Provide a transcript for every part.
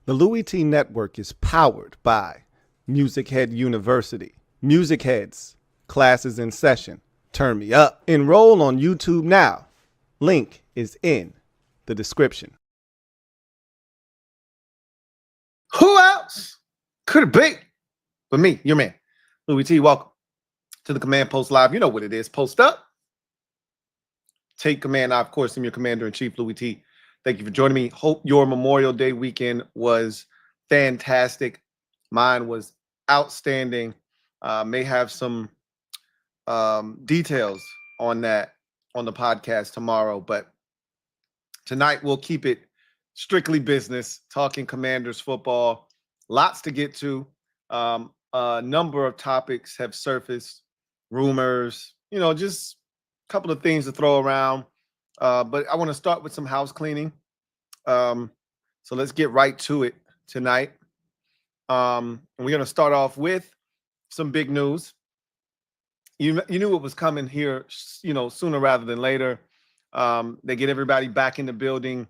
The Louie T Network is powered by MusicHead University. MusicHeads, classes in session. Turn me up. Enroll on YouTube now. Link is in the description. Who else could it be but me, your man, Louie T? Welcome to the Command Post Live. You know what it is. Post up. Take command. I, of course, am your Commander-in-Chief, Louie T. Thank you for joining me. Hope your Memorial Day weekend was fantastic. Mine was outstanding. May have some details on that on the podcast tomorrow, but tonight we'll keep it strictly business, talking Commanders football. Lots to get to. A number of topics have surfaced, rumors, just a couple of things to throw around. But I want to start with some house cleaning. So let's get right to it tonight. And we're going to start off with some big news. You knew it was coming here, sooner rather than later. They get everybody back in the building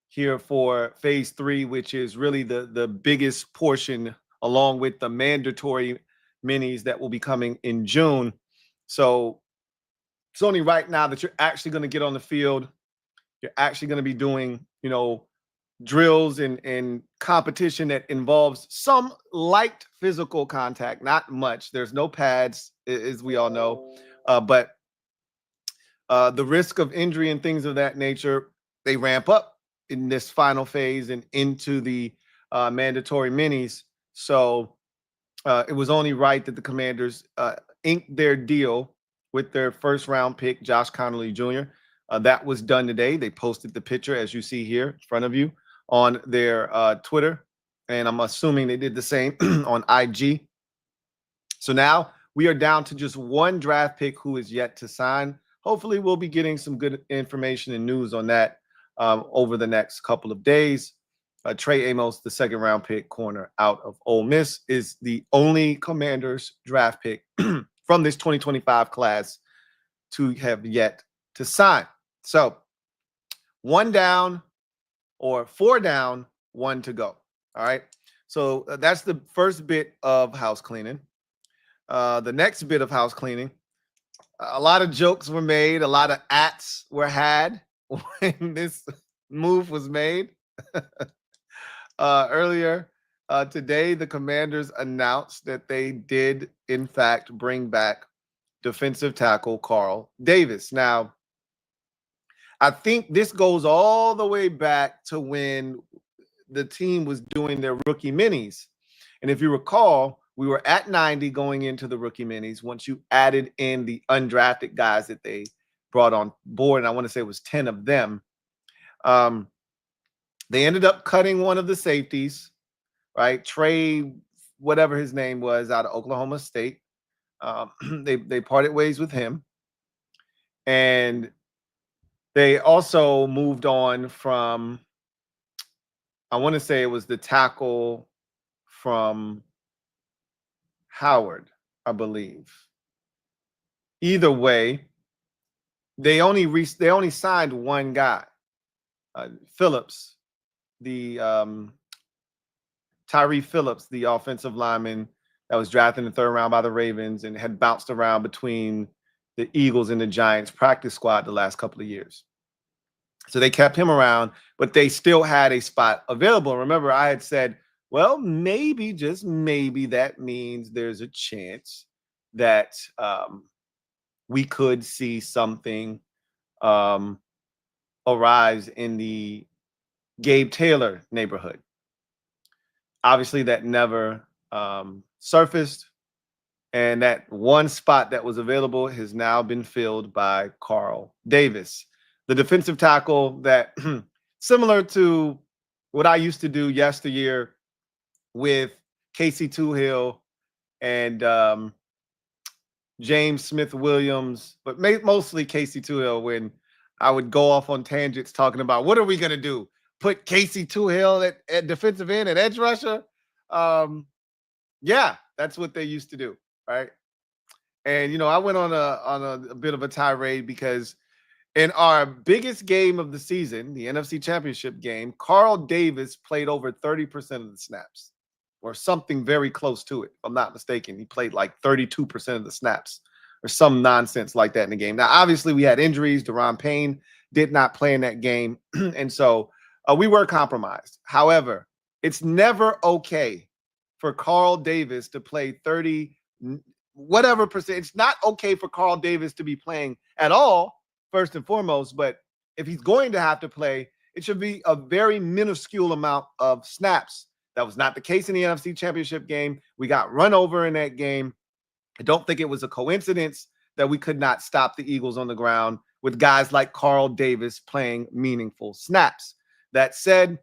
here for phase 3, which is really the biggest portion, along with the mandatory minis that will be coming in June. So it's only right now that you're actually going to get on the field. You're actually going to be doing, drills and competition that involves some light physical contact, not much. There's no pads, as we all know. But the risk of injury and things of that nature, they ramp up in this final phase and into the mandatory minis. So it was only right that the Commanders inked their deal with their first-round pick, Josh Connerly Jr. That was done today. They posted the picture, as you see here in front of you, on their Twitter. And I'm assuming they did the same on IG. So now we are down to just one draft pick who is yet to sign. Hopefully we'll be getting some good information and news on that over the next couple of days. Trey Amos, the second-round pick corner out of Ole Miss, is the only Commanders draft pick from this 2025 class to have yet to sign. So 1 down or 4 down, 1 to go. All right. So that's the first bit of house cleaning. The next bit of house cleaning, a lot of jokes were made. A lot of ats were had when this move was made. Earlier today, the Commanders announced that they did, in fact, bring back defensive tackle Carl Davis. Now, I think this goes all the way back to when the team was doing their rookie minis. And if you recall, we were at 90 going into the rookie minis once you added in the undrafted guys that they brought on board. And I want to say it was 10 of them. They ended up cutting one of the safeties, right? Trey, whatever his name was, out of Oklahoma State. They parted ways with him. And they also moved on from, I want to say it was the tackle from Howard, I believe. Either way, they only signed one guy, Phillips, the Tyree Phillips, the offensive lineman that was drafted in the 3rd round by the Ravens and had bounced around between the Eagles and the Giants practice squad the last couple of years. So they kept him around, but they still had a spot available. Remember, I had said, well, maybe, just maybe, that means there's a chance that we could see something arise in the Gabe Taylor neighborhood. Obviously, that never surfaced. And that one spot that was available has now been filled by Carl Davis, the defensive tackle that, similar to what I used to do yesteryear with Casey Toohill and James Smith-Williams, but mostly Casey Toohill, when I would go off on tangents talking about what are we going to do? Put Casey Toohill at defensive end and edge rusher? Yeah, that's what they used to do, right? And, I went on a bit of a tirade because In our biggest game of the season, the NFC Championship game, Carl Davis played over 30% of the snaps, or something very close to it. If I'm not mistaken, he played like 32% of the snaps, or some nonsense like that in the game. Now, obviously, we had injuries. Deron Payne did not play in that game, and so we were compromised. However, it's never okay for Carl Davis to play 30 whatever percent. It's not okay for Carl Davis to be playing at all, first and foremost, but if he's going to have to play, it should be a very minuscule amount of snaps. That was not the case in the NFC Championship game. We got run over in that game. I don't think it was a coincidence that we could not stop the Eagles on the ground with guys like Carl Davis playing meaningful snaps. That said,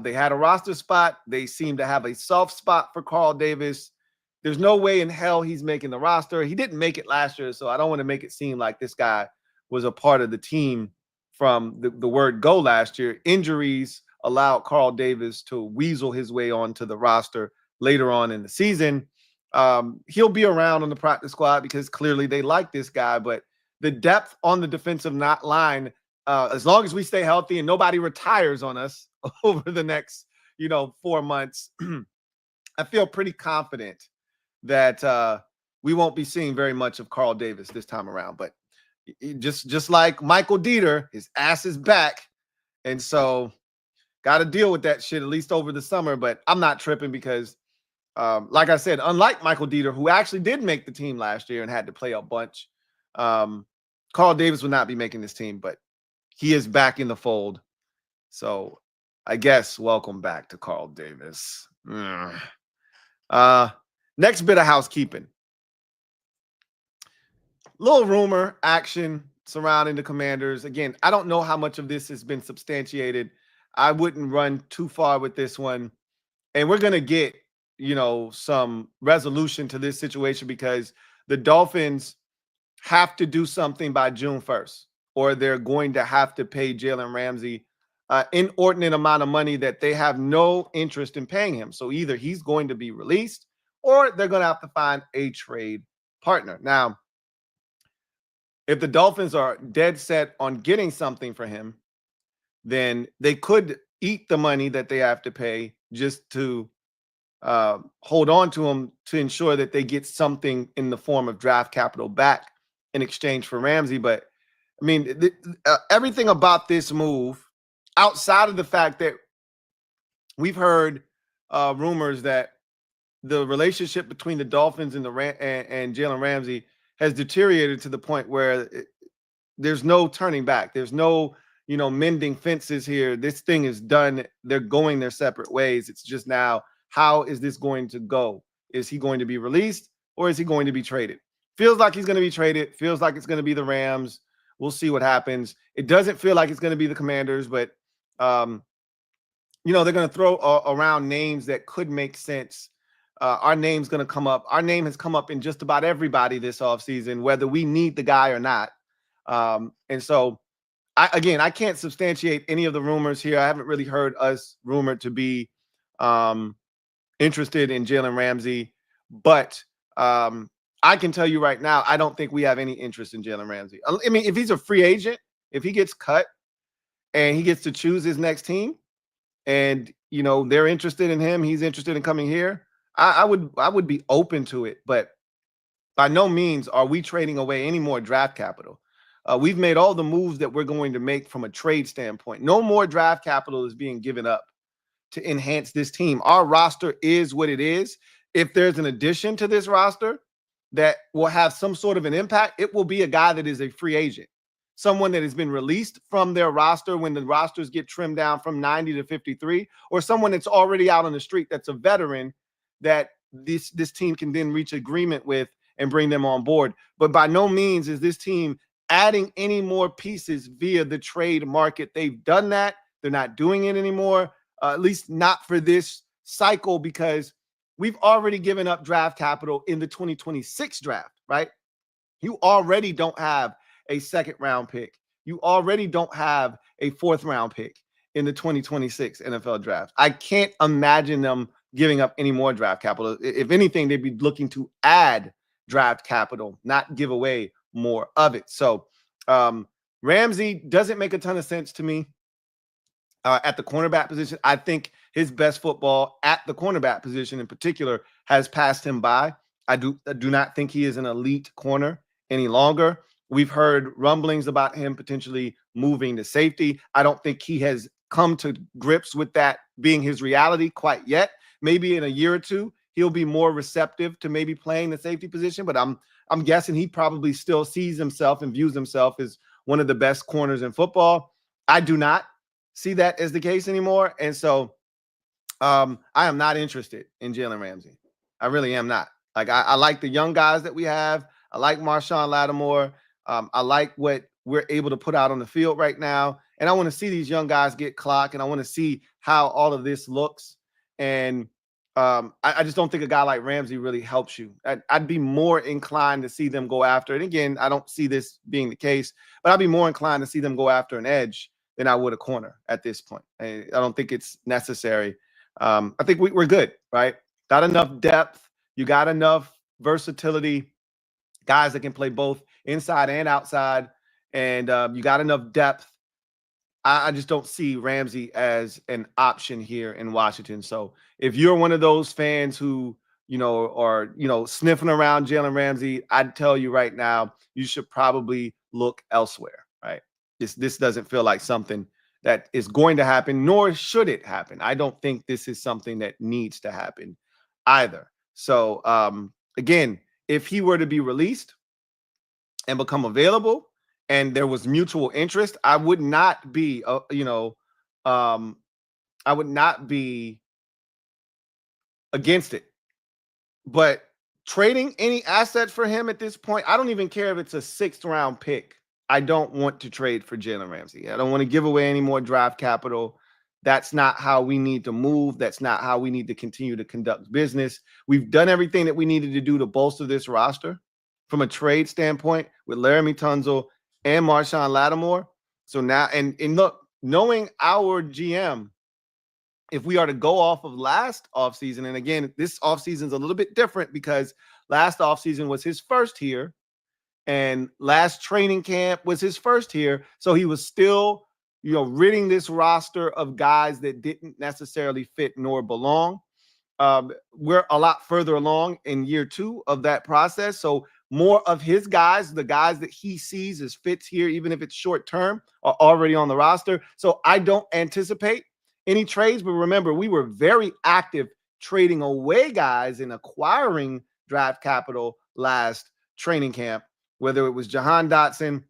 they had a roster spot. They seem to have a soft spot for Carl Davis. There's no way in hell he's making the roster. He didn't make it last year, so I don't want to make it seem like this guy was a part of the team from the word go last year. Injuries allowed Carl Davis to weasel his way onto the roster later on in the season. He'll be around on the practice squad because clearly they like this guy, but the depth on the defensive line, as long as we stay healthy and nobody retires on us over the next, 4 months, I feel pretty confident that we won't be seeing very much of Carl Davis this time around. But just like Michael Dieter, his ass is back. And so got to deal with that shit at least over the summer. But I'm not tripping because, like I said, unlike Michael Dieter, who actually did make the team last year and had to play a bunch, Carl Davis would not be making this team, but he is back in the fold. So I guess welcome back to Carl Davis. Next bit of housekeeping. Little rumor action surrounding the Commanders. Again, I don't know how much of this has been substantiated. I wouldn't run too far with this one. And we're going to get, some resolution to this situation because the Dolphins have to do something by June 1st, or they're going to have to pay Jalen Ramsey an inordinate amount of money that they have no interest in paying him. So either he's going to be released or they're going to have to find a trade partner. Now, if the Dolphins are dead set on getting something for him, then they could eat the money that they have to pay just to hold on to him to ensure that they get something in the form of draft capital back in exchange for Ramsey. But, I mean, everything about this move, outside of the fact that we've heard rumors that the relationship between the Dolphins and and Jalen Ramsey has deteriorated to the point where there's no turning back. There's no, mending fences here. This thing is done. They're going their separate ways. It's just now, how is this going to go? Is he going to be released or is he going to be traded? Feels like he's going to be traded. Feels like it's going to be the Rams. We'll see what happens. It doesn't feel like it's going to be the Commanders, but, they're going to throw around names that could make sense. Our name's going to come up. Our name has come up in just about everybody this offseason, whether we need the guy or not. And so, I can't substantiate any of the rumors here. I haven't really heard us rumored to be interested in Jalen Ramsey. But I can tell you right now, I don't think we have any interest in Jalen Ramsey. I mean, if he's a free agent, if he gets cut and he gets to choose his next team and, they're interested in him, he's interested in coming here, I would be open to it, but by no means are we trading away any more draft capital. We've made all the moves that we're going to make from a trade standpoint. No more draft capital is being given up to enhance this team. Our roster is what it is. If there's an addition to this roster that will have some sort of an impact, it will be a guy that is a free agent, someone that has been released from their roster when the rosters get trimmed down from 90 to 53, or someone that's already out on the street that's a veteran that this team can then reach agreement with and bring them on board. But by no means is this team adding any more pieces via the trade market. They've done that. They're not doing it anymore, at least not for this cycle, because we've already given up draft capital in the 2026 draft, right? You already don't have a second-round pick. You already don't have a fourth-round pick in the 2026 NFL draft. I can't imagine them giving up any more draft capital. If anything, they'd be looking to add draft capital, not give away more of it. So Ramsey doesn't make a ton of sense to me at the cornerback position. I think his best football at the cornerback position in particular has passed him by. I do not think he is an elite corner any longer. We've heard rumblings about him potentially moving to safety. I don't think he has come to grips with that being his reality quite yet. Maybe in a year or two, he'll be more receptive to maybe playing the safety position, but I'm guessing he probably still sees himself and views himself as one of the best corners in football. I do not see that as the case anymore. And so I am not interested in Jalen Ramsey. I really am not. Like, I like the young guys that we have. I like Marshawn Lattimore. I like what we're able to put out on the field right now. And I want to see these young guys get clocked, and I want to see how all of this looks. And I just don't think a guy like Ramsey really helps you. I'd be more inclined to see them go after it. Again, I don't see this being the case, but I'd be more inclined to see them go after an edge than I would a corner at this point. I don't think it's necessary. I think we're good, right? Got enough depth. You got enough versatility, guys that can play both inside and outside, and you got enough depth. I just don't see Ramsey as an option here in Washington. So if you're one of those fans who, are, sniffing around Jalen Ramsey, I'd tell you right now, you should probably look elsewhere, right? This doesn't feel like something that is going to happen, nor should it happen. I don't think this is something that needs to happen either. So again, if he were to be released and become available, and there was mutual interest, I would not be, I would not be against it. But trading any asset for him at this point, I don't even care if it's a 6th round pick. I don't want to trade for Jalen Ramsey. I don't want to give away any more draft capital. That's not how we need to move. That's not how we need to continue to conduct business. We've done everything that we needed to do to bolster this roster from a trade standpoint with Laramie Tunzel and Marshawn Lattimore. So now, and look, knowing our GM, if we are to go off of last offseason, and again, this offseason is a little bit different because last offseason was his first here, and last training camp was his first here. So he was still, ridding this roster of guys that didn't necessarily fit nor belong. We're a lot further along in year 2 of that process. So more of his guys, the guys that he sees as fits here, even if it's short term, are already on the roster. So I don't anticipate any trades. But remember, we were very active trading away guys and acquiring draft capital last training camp, whether it was Jahan Dotson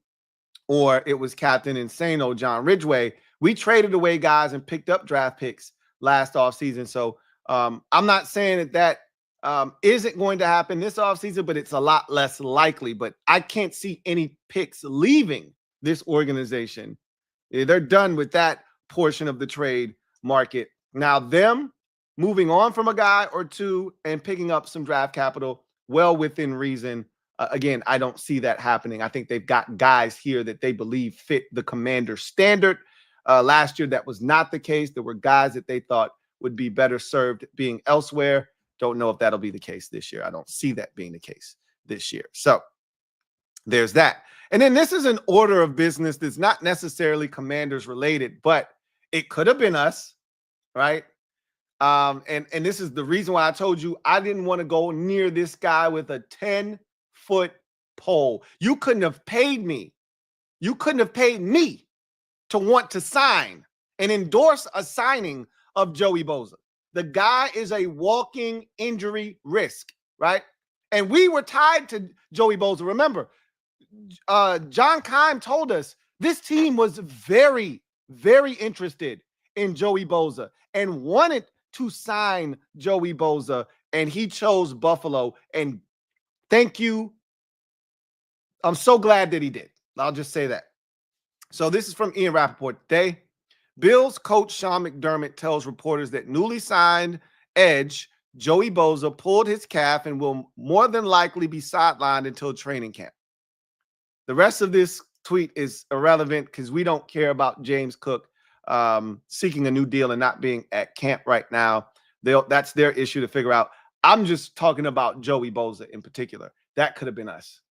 or it was Captain Insano John Ridgeway. We traded away guys and picked up draft picks last offseason. So I'm not saying that isn't going to happen this offseason, but it's a lot less likely. But I can't see any picks leaving this organization. They're done with that portion of the trade market. Now, them moving on from a guy or two and picking up some draft capital well within reason. Again, I don't see that happening. I think they've got guys here that they believe fit the Commander standard. Last year, that was not the case. There were guys that they thought would be better served being elsewhere. Don't know if that'll be the case this year. I don't see that being the case this year. So there's that. And then this is an order of business that's not necessarily Commanders related, but it could have been us, right? And this is the reason why I told you I didn't want to go near this guy with a 10-foot pole. You couldn't have paid me. You couldn't have paid me to want to sign and endorse a signing of Joey Bosa. The guy is a walking injury risk, right? And we were tied to Joey Bosa. Remember, John Keim told us this team was very, very interested in Joey Bosa and wanted to sign Joey Bosa, and he chose Buffalo. And thank you. I'm so glad that he did. I'll just say that. So this is from Ian Rappaport today. Bills coach Sean McDermott tells reporters that newly signed edge Joey Bosa pulled his calf and will more than likely be sidelined until training camp. The rest of this tweet is irrelevant because we don't care about James Cook seeking a new deal and not being at camp right now. That's their issue to figure out. I'm just talking about Joey Bosa in particular. That could have been us.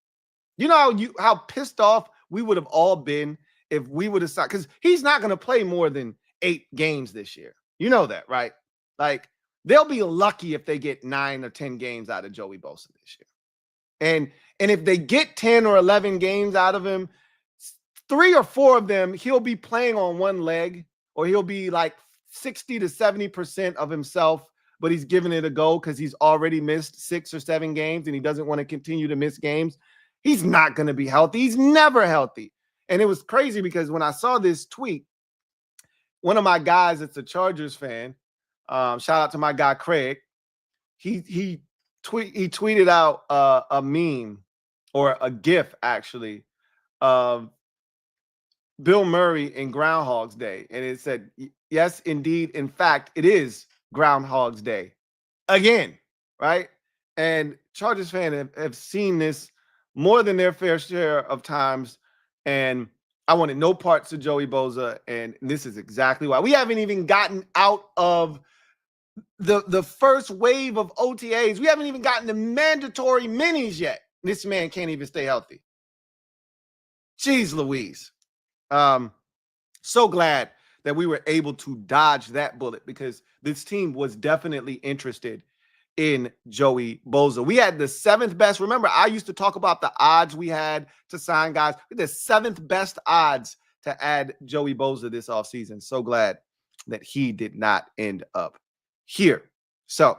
You know how pissed off we would have all been if we would have signed, because he's not going to play more than 8 games this year. You know that, right? Like, they'll be lucky if they get 9 or 10 games out of Joey Bosa this year. And if they get 10 or 11 games out of him, 3 or 4 of them, he'll be playing on one leg, or he'll be like 60 to 70% of himself, but he's giving it a go because he's already missed 6 or 7 games and he doesn't want to continue to miss games. He's not going to be healthy. He's never healthy. And it was crazy because when I saw this tweet, one of my guys that's a Chargers fan, shout out to my guy Craig, he tweeted out a meme, or a GIF actually, of Bill Murray in Groundhog's Day. And it said, yes, indeed, in fact, it is Groundhog's Day again, right? And Chargers fans have seen this more than their fair share of times. And I wanted no parts of Joey Bosa. And this is exactly why. We haven't even gotten out of the first wave of OTAs. We haven't even gotten the mandatory minis yet. This man can't even stay healthy. Jeez Louise. So glad that we were able to dodge that bullet, because this team was definitely interested in Joey Bosa. We had the 7th best. Remember, I used to talk about the odds we had to sign guys. We had the 7th best odds to add Joey Bosa this offseason. So glad that he did not end up here. So,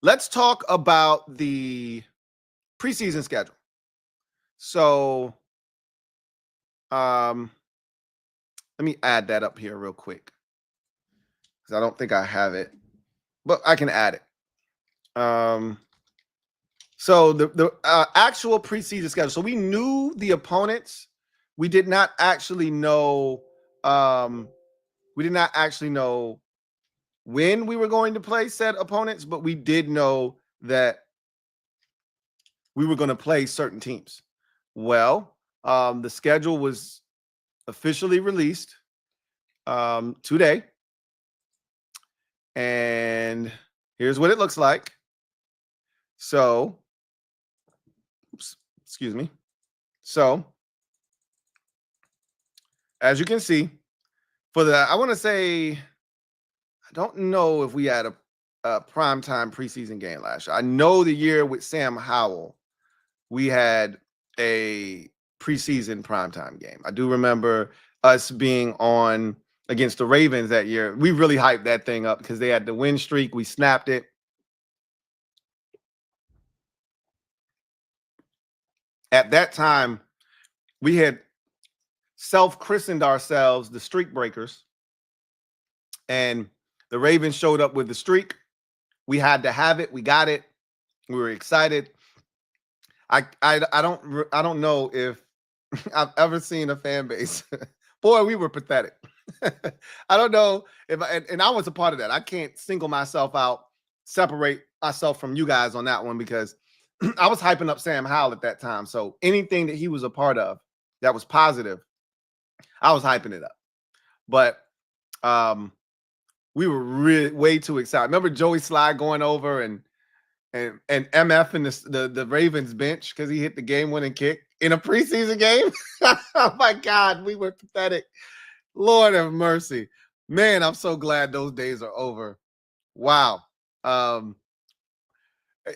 let's talk about the preseason schedule. So, let me add that up here real quick, because I don't think I have it, but I can add it. So the actual preseason schedule. So we knew the opponents. We did not actually know. We did not actually know when we were going to play said opponents, but we did know that we were going to play certain teams. Well, the schedule was officially released today. And here's what it looks like. So, excuse me. So, as you can see, for the, I want to say, I don't know if we had a primetime preseason game last year. I know the year with Sam Howell, we had a preseason primetime game. I do remember us being on against the Ravens that year. We really hyped that thing up because they had the win streak. We snapped it. At that time, we had self-christened ourselves the Streak Breakers. And the Ravens showed up with the streak. We had to have it. We got it. We were excited. I don't know if I've ever seen a fan base. Boy, we were pathetic. I don't know if and I was a part of that. I can't single myself out, separate myself from you guys on that one, because I was hyping up Sam Howell at that time. So anything that he was a part of that was positive, I was hyping it up. But we were really way too excited. Remember Joey Slye going over and MF in the Ravens bench because he hit the game-winning kick in a preseason game? Oh, my God, we were pathetic. Lord have mercy. Man, I'm so glad those days are over. Wow.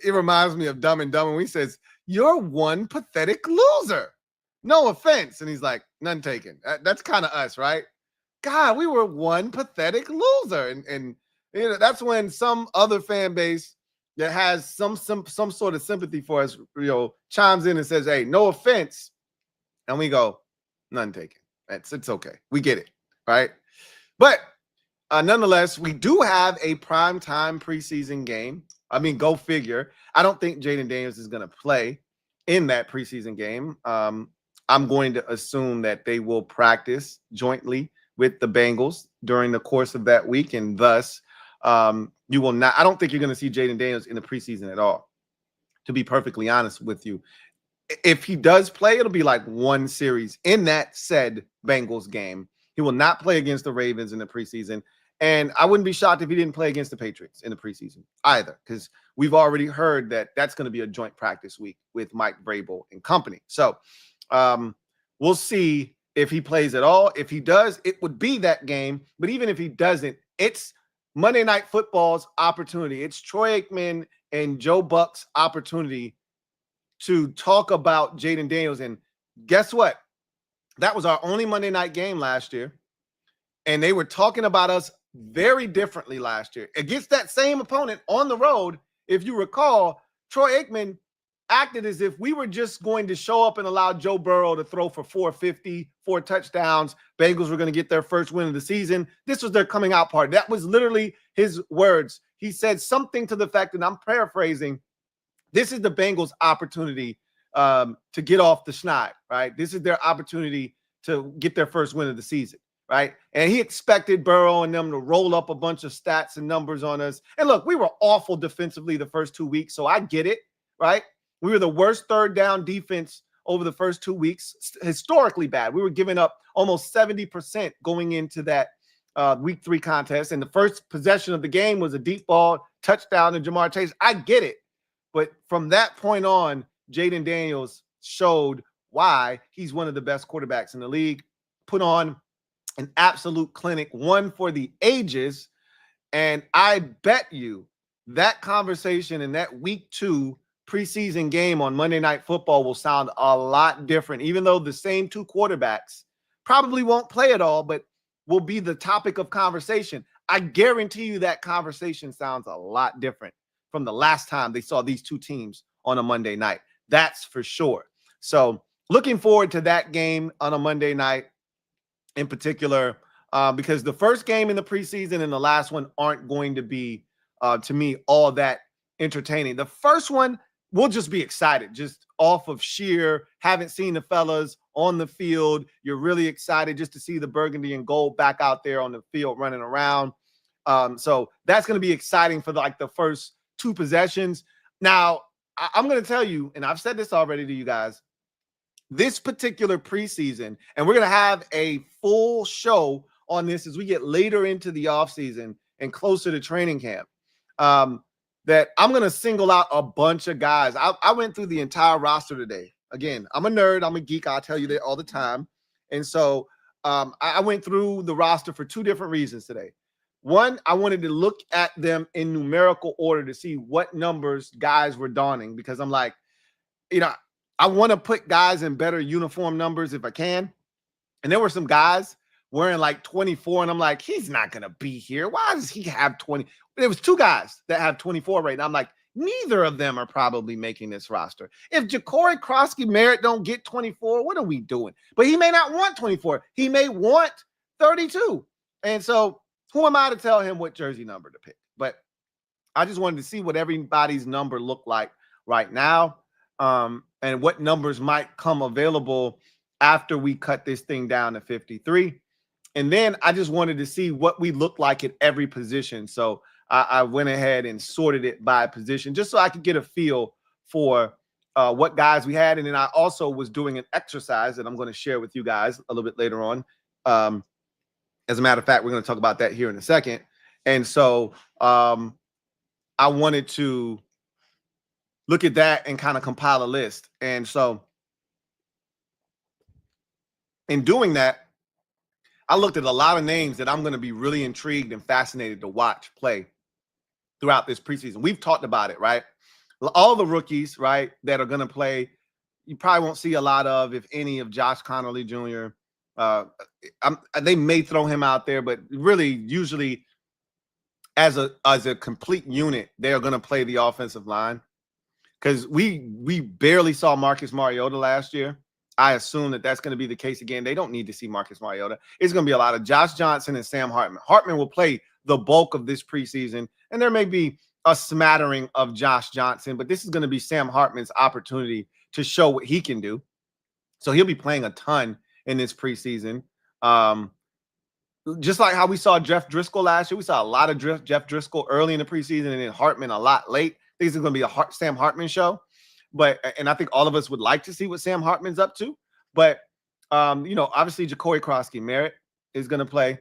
It reminds me of Dumb and Dumber when he says, "You're one pathetic loser. No offense." And he's like, "None taken." That's kind of us, right? God, we were one pathetic loser. And you know, that's when some other fan base that has some sort of sympathy for us, you know, chimes in and says, "Hey, no offense." And we go, "None taken." It's okay. We get it, right? But nonetheless, we do have a primetime preseason game. I mean, go figure. I don't think Jayden Daniels is going to play in that preseason game. I'm going to assume that they will practice jointly with the Bengals during the course of that week, and thus you will not. I don't think you're going to see Jayden Daniels in the preseason at all, to be perfectly honest with you. If he does play, it'll be like one series in that said Bengals game. He will not play against the Ravens in the preseason. And I wouldn't be shocked if he didn't play against the Patriots in the preseason either, because we've already heard that that's going to be a joint practice week with Mike Vrabel and company. So we'll see if he plays at all. If he does, it would be that game. But even if he doesn't, it's Monday Night Football's opportunity. It's Troy Aikman and Joe Buck's opportunity to talk about Jayden Daniels. And guess what? That was our only Monday night game last year. And they were talking about us very differently last year. Against that same opponent on the road, if you recall, Troy Aikman acted as if we were just going to show up and allow Joe Burrow to throw for 450, 4 touchdowns. Bengals were going to get their first win of the season. This was their coming out party. That was literally his words. He said something to the fact, and I'm paraphrasing, this is the Bengals' opportunity to get off the schneid, right? This is their opportunity to get their first win of the season, right? And he expected Burrow and them to roll up a bunch of stats and numbers on us. And look, we were awful defensively the first 2 weeks, so I get it, right? We were the worst third down defense over the first 2 weeks, historically bad. We were giving up almost 70% going into that week 3 contest. And the first possession of the game was a deep ball touchdown to Jamar Chase. I get it. But from that point on, Jayden Daniels showed why he's one of the best quarterbacks in the league, put on an absolute clinic, one for the ages. And I bet you that conversation in that week 2 preseason game on Monday Night Football will sound a lot different, even though the same 2 quarterbacks probably won't play at all, but will be the topic of conversation. I guarantee you that conversation sounds a lot different from the last time they saw these 2 teams on a Monday night. That's for sure. So looking forward to that game on a Monday night in particular, because the first game in the preseason and the last one aren't going to be, to me, all that entertaining. The first one, we'll just be excited, just off of sheer, haven't seen the fellas on the field. You're really excited just to see the burgundy and gold back out there on the field running around. So that's going to be exciting for the first 2 possessions. Now, I'm going to tell you, and I've said this already to you guys, this particular preseason, and we're going to have a full show on this as we get later into the offseason and closer to training camp, that I'm going to single out a bunch of guys. I went through the entire roster today. Again, I'm a nerd. I'm a geek. I'll tell you that all the time. And so I went through the roster for 2 different reasons today. One, I wanted to look at them in numerical order to see what numbers guys were donning, because I'm like, I want to put guys in better uniform numbers if I can. And there were some guys wearing 24, and I'm like, he's not going to be here. Why does he have 20? There was 2 guys that have 24 right now. I'm like, neither of them are probably making this roster. If Ja'Cory Krosky-Merritt don't get 24, what are we doing? But he may not want 24. He may want 32. And so who am I to tell him what jersey number to pick? But I just wanted to see what everybody's number looked like right now, and what numbers might come available after we cut this thing down to 53. And then I just wanted to see what we look like at every position. So I went ahead and sorted it by position just so I could get a feel for what guys we had. And then I also was doing an exercise that I'm going to share with you guys a little bit later on. As a matter of fact, we're going to talk about that here in a second. And so I wanted to look at that and kind of compile a list. And so in doing that, I looked at a lot of names that I'm going to be really intrigued and fascinated to watch play throughout this preseason. We've talked about it, right? All the rookies, right, that are going to play, you probably won't see a lot of, if any, of Josh Connerly Jr. They may throw him out there, but really, usually, as a complete unit, they are going to play the offensive line. Because we barely saw Marcus Mariota last year. I assume that that's going to be the case again. They don't need to see Marcus Mariota. It's going to be a lot of Josh Johnson and Sam Hartman. Hartman will play the bulk of this preseason, and there may be a smattering of Josh Johnson, but this is going to be Sam Hartman's opportunity to show what he can do. So he'll be playing a ton in this preseason. Just like how we saw Jeff Driscoll last year. We saw a lot of Jeff Driscoll early in the preseason and then Hartman a lot late. I think it's going to be a Sam Hartman show. And I think all of us would like to see what Sam Hartman's up to. But, obviously Ja'Cory Krosky-Merritt is going to play.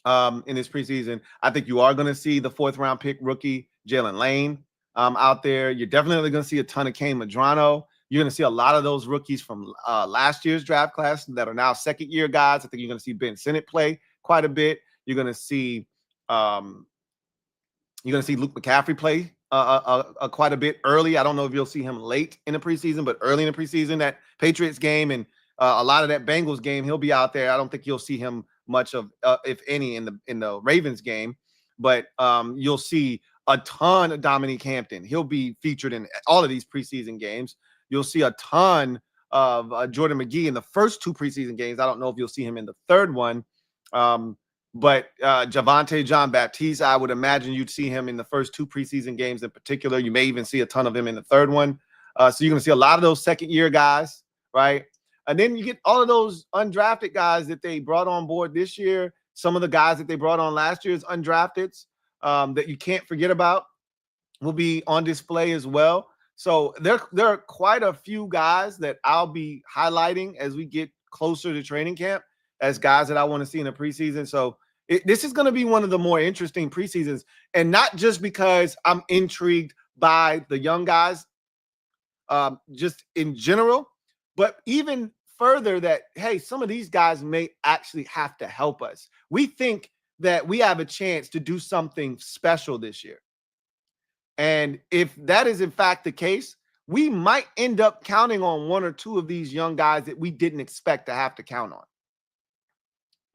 in this preseason. I think you are going to see the 4th-round pick rookie Jalen Lane out there. You're definitely going to see a ton of Kane Madrano. You're going to see a lot of those rookies from last year's draft class that are now second-year guys. I think you're going to see Ben Sinnott play quite a bit. You're going to see Luke McCaffrey play quite a bit early. I don't know if you'll see him late in the preseason, but early in the preseason, that Patriots game and a lot of that Bengals game, he'll be out there. I don't think you'll see him much of, if any, in the Ravens game, but you'll see a ton of Dominique Hampton. He'll be featured in all of these preseason games. You'll see a ton of Jordan McGee in the first 2 preseason games. I don't know if you'll see him in the third one. But Javonte Jean-Baptiste, I would imagine you'd see him in the first 2 preseason games in particular. You may even see a ton of him in the third one. So you're going to see a lot of those second-year guys, right? And then you get all of those undrafted guys that they brought on board this year. Some of the guys that they brought on last year as undrafteds that you can't forget about will be on display as well. So there are quite a few guys that I'll be highlighting as we get closer to training camp as guys that I want to see in the preseason. So this is going to be one of the more interesting preseasons, and not just because I'm intrigued by the young guys just in general, but even further that, hey, some of these guys may actually have to help us. We think that we have a chance to do something special this year. And if that is in fact the case, we might end up counting on 1 or 2 of these young guys that we didn't expect to have to count on.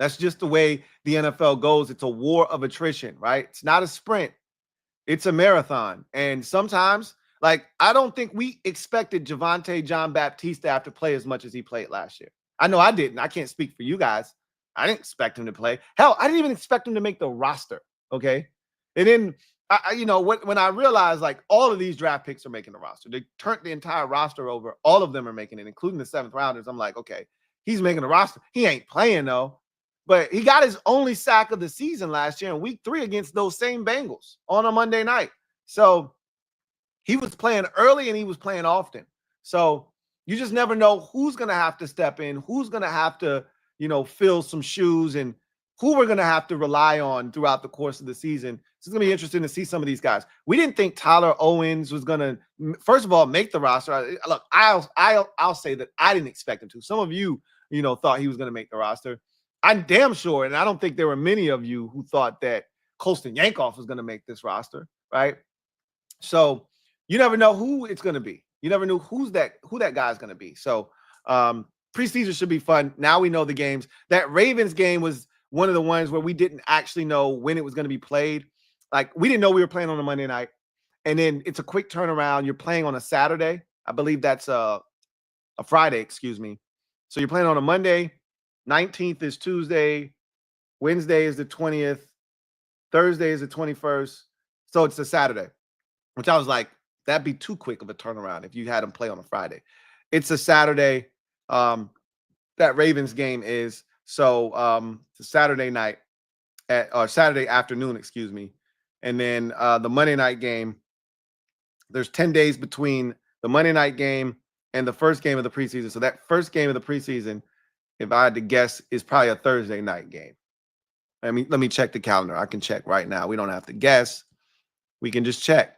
That's just the way the NFL goes. It's a war of attrition, right? It's not a sprint. It's a marathon. And sometimes, like, I don't think we expected Javonte Jean-Baptiste to have to play as much as he played last year. I know I didn't. I can't speak for you guys. I didn't expect him to play. Hell, I didn't even expect him to make the roster, okay? And then, when I realized, like, all of these draft picks are making the roster. They turned the entire roster over. All of them are making it, including the 7th rounders. I'm like, okay, he's making the roster. He ain't playing, though. But he got his only sack of the season last year in week 3 against those same Bengals on a Monday night. So he was playing early and he was playing often. So you just never know who's going to have to step in, who's going to have to, fill some shoes, and who we're going to have to rely on throughout the course of the season. It's going to be interesting to see some of these guys. We didn't think Tyler Owens was going to, first of all, make the roster. Look, I'll say that I didn't expect him to. Some of you, thought he was going to make the roster. I'm damn sure, and I don't think there were many of you who thought that Colston Yankoff was going to make this roster, right? So you never know who it's going to be. You never knew who that guy's going to be. So preseason should be fun. Now we know the games. That Ravens game was one of the ones where we didn't actually know when it was going to be played. Like, we didn't know we were playing on a Monday night, and then it's a quick turnaround. You're playing on a Saturday. I believe that's a Friday, excuse me. So you're playing on a Monday. 19th is Tuesday. Wednesday is the 20th. Thursday is the 21st. So it's a Saturday, which I was like, that'd be too quick of a turnaround if you had them play on a Friday. It's a Saturday. That Ravens game is. So it's a Saturday night or Saturday afternoon, excuse me. And then the Monday night game, there's 10 days between the Monday night game and the first game of the preseason. So that first game of the preseason, if I had to guess, is probably a Thursday night game. Let me check the calendar. I can check right now. We don't have to guess. We can just check.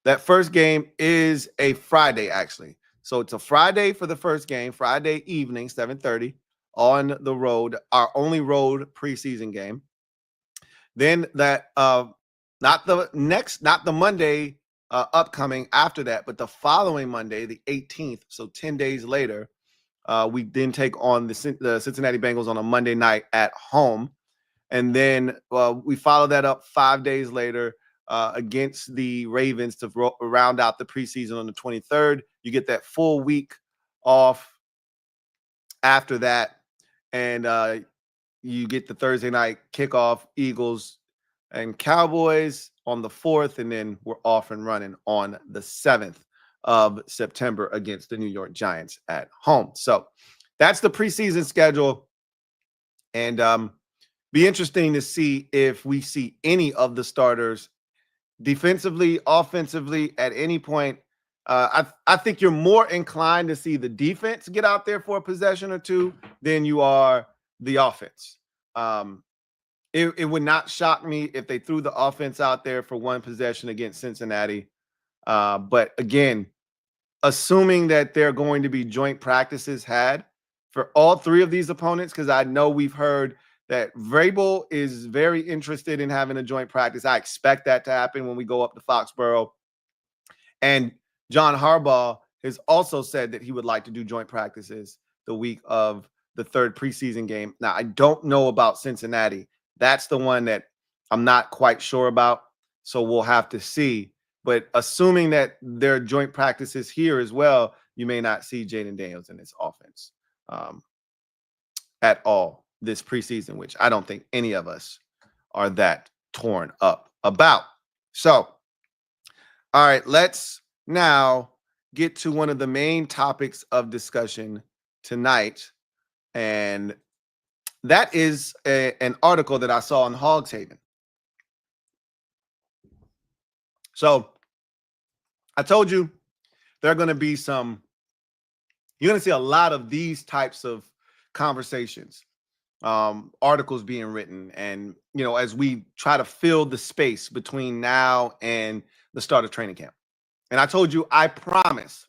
That first game is a Friday, actually. So it's a Friday for the first game, Friday evening, 7:30 on the road, our only road preseason game. Then that not the Monday upcoming after that, but the following Monday, the 18th, so 10 days later, we then take on the Cincinnati Bengals on a Monday night at home. And then we follow that up 5 days later against the Ravens to round out the preseason on the 23rd. You get that full week off after that. And you get the Thursday night kickoff, Eagles and Cowboys on the 4th. And then we're off and running on the 7th of September against the New York Giants at home. So that's the preseason schedule. And be interesting to see if we see any of the starters defensively, offensively at any point. I think you're more inclined to see the defense get out there for a possession or two than you are the offense. It would not shock me if they threw the offense out there for one possession against Cincinnati. But again, assuming that there are going to be joint practices had for all three of these opponents, because I know we've heard that Vrabel is very interested in having a joint practice. I expect that to happen when we go up to Foxborough. And John Harbaugh has also said that he would like to do joint practices the week of the third preseason game. Now, I don't know about Cincinnati. That's the one that I'm not quite sure about. So we'll have to see. But assuming that there are joint practices here as well, you may not see Jaden Daniels in this offense at all this preseason, which I don't think any of us are that torn up about. So, all right, let's now get to one of the main topics of discussion tonight. And that is an article that I saw on Hogs Haven. So I told you there are going to be you're going to see a lot of these types of conversations, articles being written. And, as we try to fill the space between now and the start of training camp. And I told you, I promise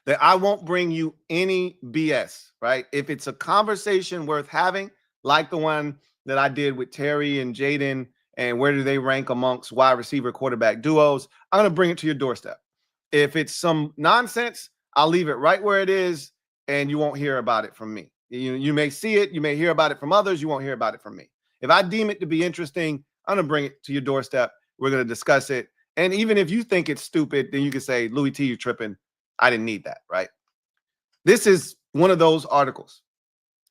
that I won't bring you any BS, right? If it's a conversation worth having, like the one that I did with Terry and Jaden, and where do they rank amongst wide receiver quarterback duos, I'm going to bring it to your doorstep. If it's some nonsense, I'll leave it right where it is, and you won't hear about it from me. You may see it, you may hear about it from others, you won't hear about it from me. If I deem it to be interesting, I'm going to bring it to your doorstep. We're going to discuss it. And even if you think it's stupid, then you can say, Louie T, you're tripping. I didn't need that, right? This is one of those articles,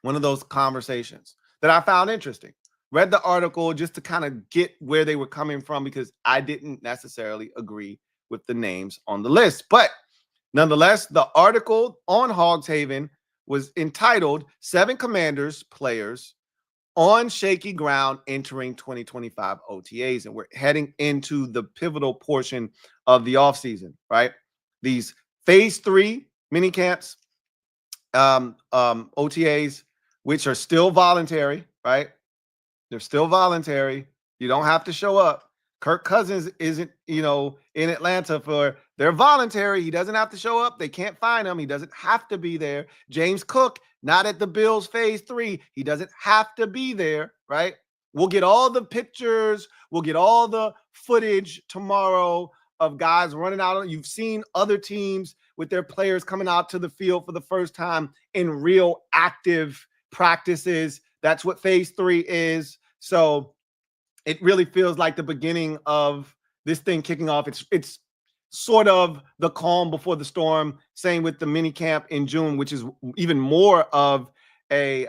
one of those conversations that I found interesting. Read the article just to kind of get where they were coming from, because I didn't necessarily agree with the names on the list. But nonetheless, the article on Hogs Haven was entitled 7 Commanders players on shaky ground entering 2025 OTAs. And we're heading into the pivotal portion of the offseason, right? These phase 3 mini camps, OTAs, which are still voluntary, right? They're still voluntary. You don't have to show up. Kirk Cousins isn't, in Atlanta they're voluntary. He doesn't have to show up. They can't find him. He doesn't have to be there. James Cook, not at the Bills phase 3. He doesn't have to be there, right? We'll get all the pictures. We'll get all the footage tomorrow of guys running out. You've seen other teams with their players coming out to the field for the first time in real active practices. That's what phase 3 is. So it really feels like the beginning of this thing kicking off. It's sort of the calm before the storm. Same with the mini camp in June, which is even more of a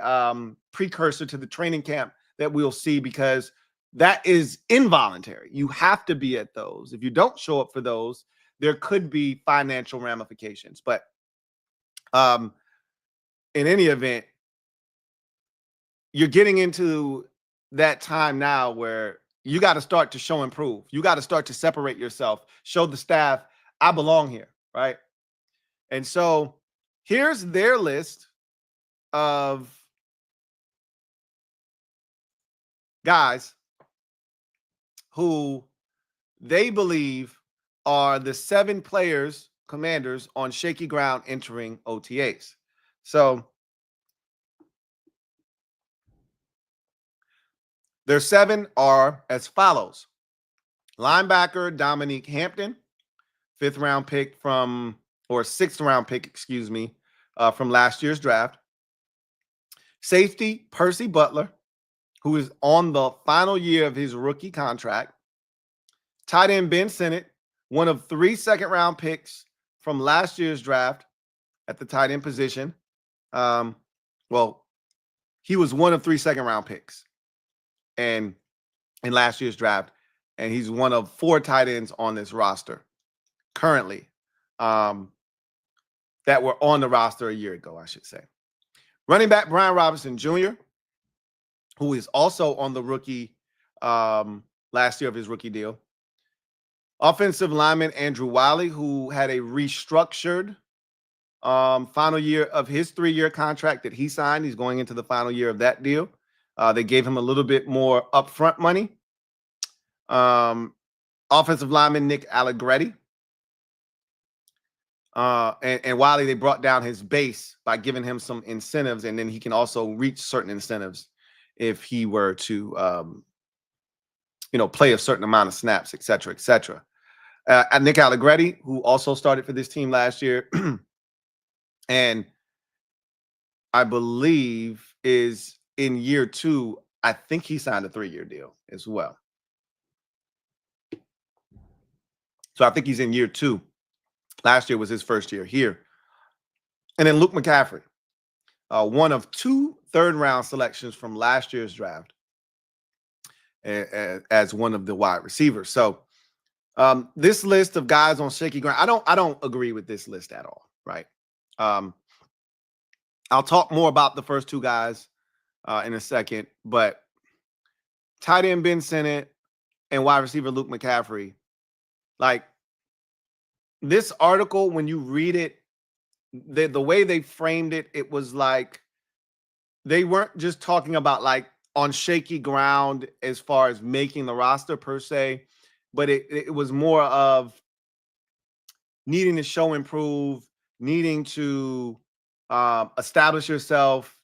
precursor to the training camp that we'll see, because that is involuntary. You have to be at those. If you don't show up for those, there could be financial ramifications. But in any event, you're getting into that time now where you got to start to show and prove. You got to start to separate yourself, show the staff, I belong here, right? And so here's their list of guys who they believe are the 7 players, Commanders, on shaky ground entering OTAs. So their 7 are as follows. Linebacker Dominique Hampton, 6th round pick from last year's draft. Safety Percy Butler, who is on the final year of his rookie contract. Tight end Ben Sinnott, one of 3 second-round picks from last year's draft at the tight end position. He was one of 3 second-round picks and in last year's draft, and he's one of 4 tight ends on this roster currently that were on the roster a year ago, I should say. Running back Brian Robinson Jr., who is also on the rookie last year of his rookie deal. Offensive lineman Andrew Wiley, who had a restructured final year of his 3-year contract that he signed. He's going into the final year of that deal. They gave him a little bit more upfront money. Offensive lineman Nick Allegretti. And Wiley, they brought down his base by giving him some incentives, and then he can also reach certain incentives if he were to, play a certain amount of snaps, et cetera, et cetera. Nick Allegretti, who also started for this team last year, and I believe is in year 2. I think he signed a 3-year deal as well. So I think he's in year 2. Last year was his first year here. And then Luke McCaffrey, one of 2 third-round selections from last year's draft as one of the wide receivers. So this list of guys on shaky ground, I don't agree with this list at all, right? I'll talk more about the first 2 guys in a second, but tight end Ben Sinnott and wide receiver Luke McCaffrey, like, this article, when you read it, the way they framed it, it was like they weren't just talking about like on shaky ground as far as making the roster per se, but it was more of needing to show improve, needing to establish yourself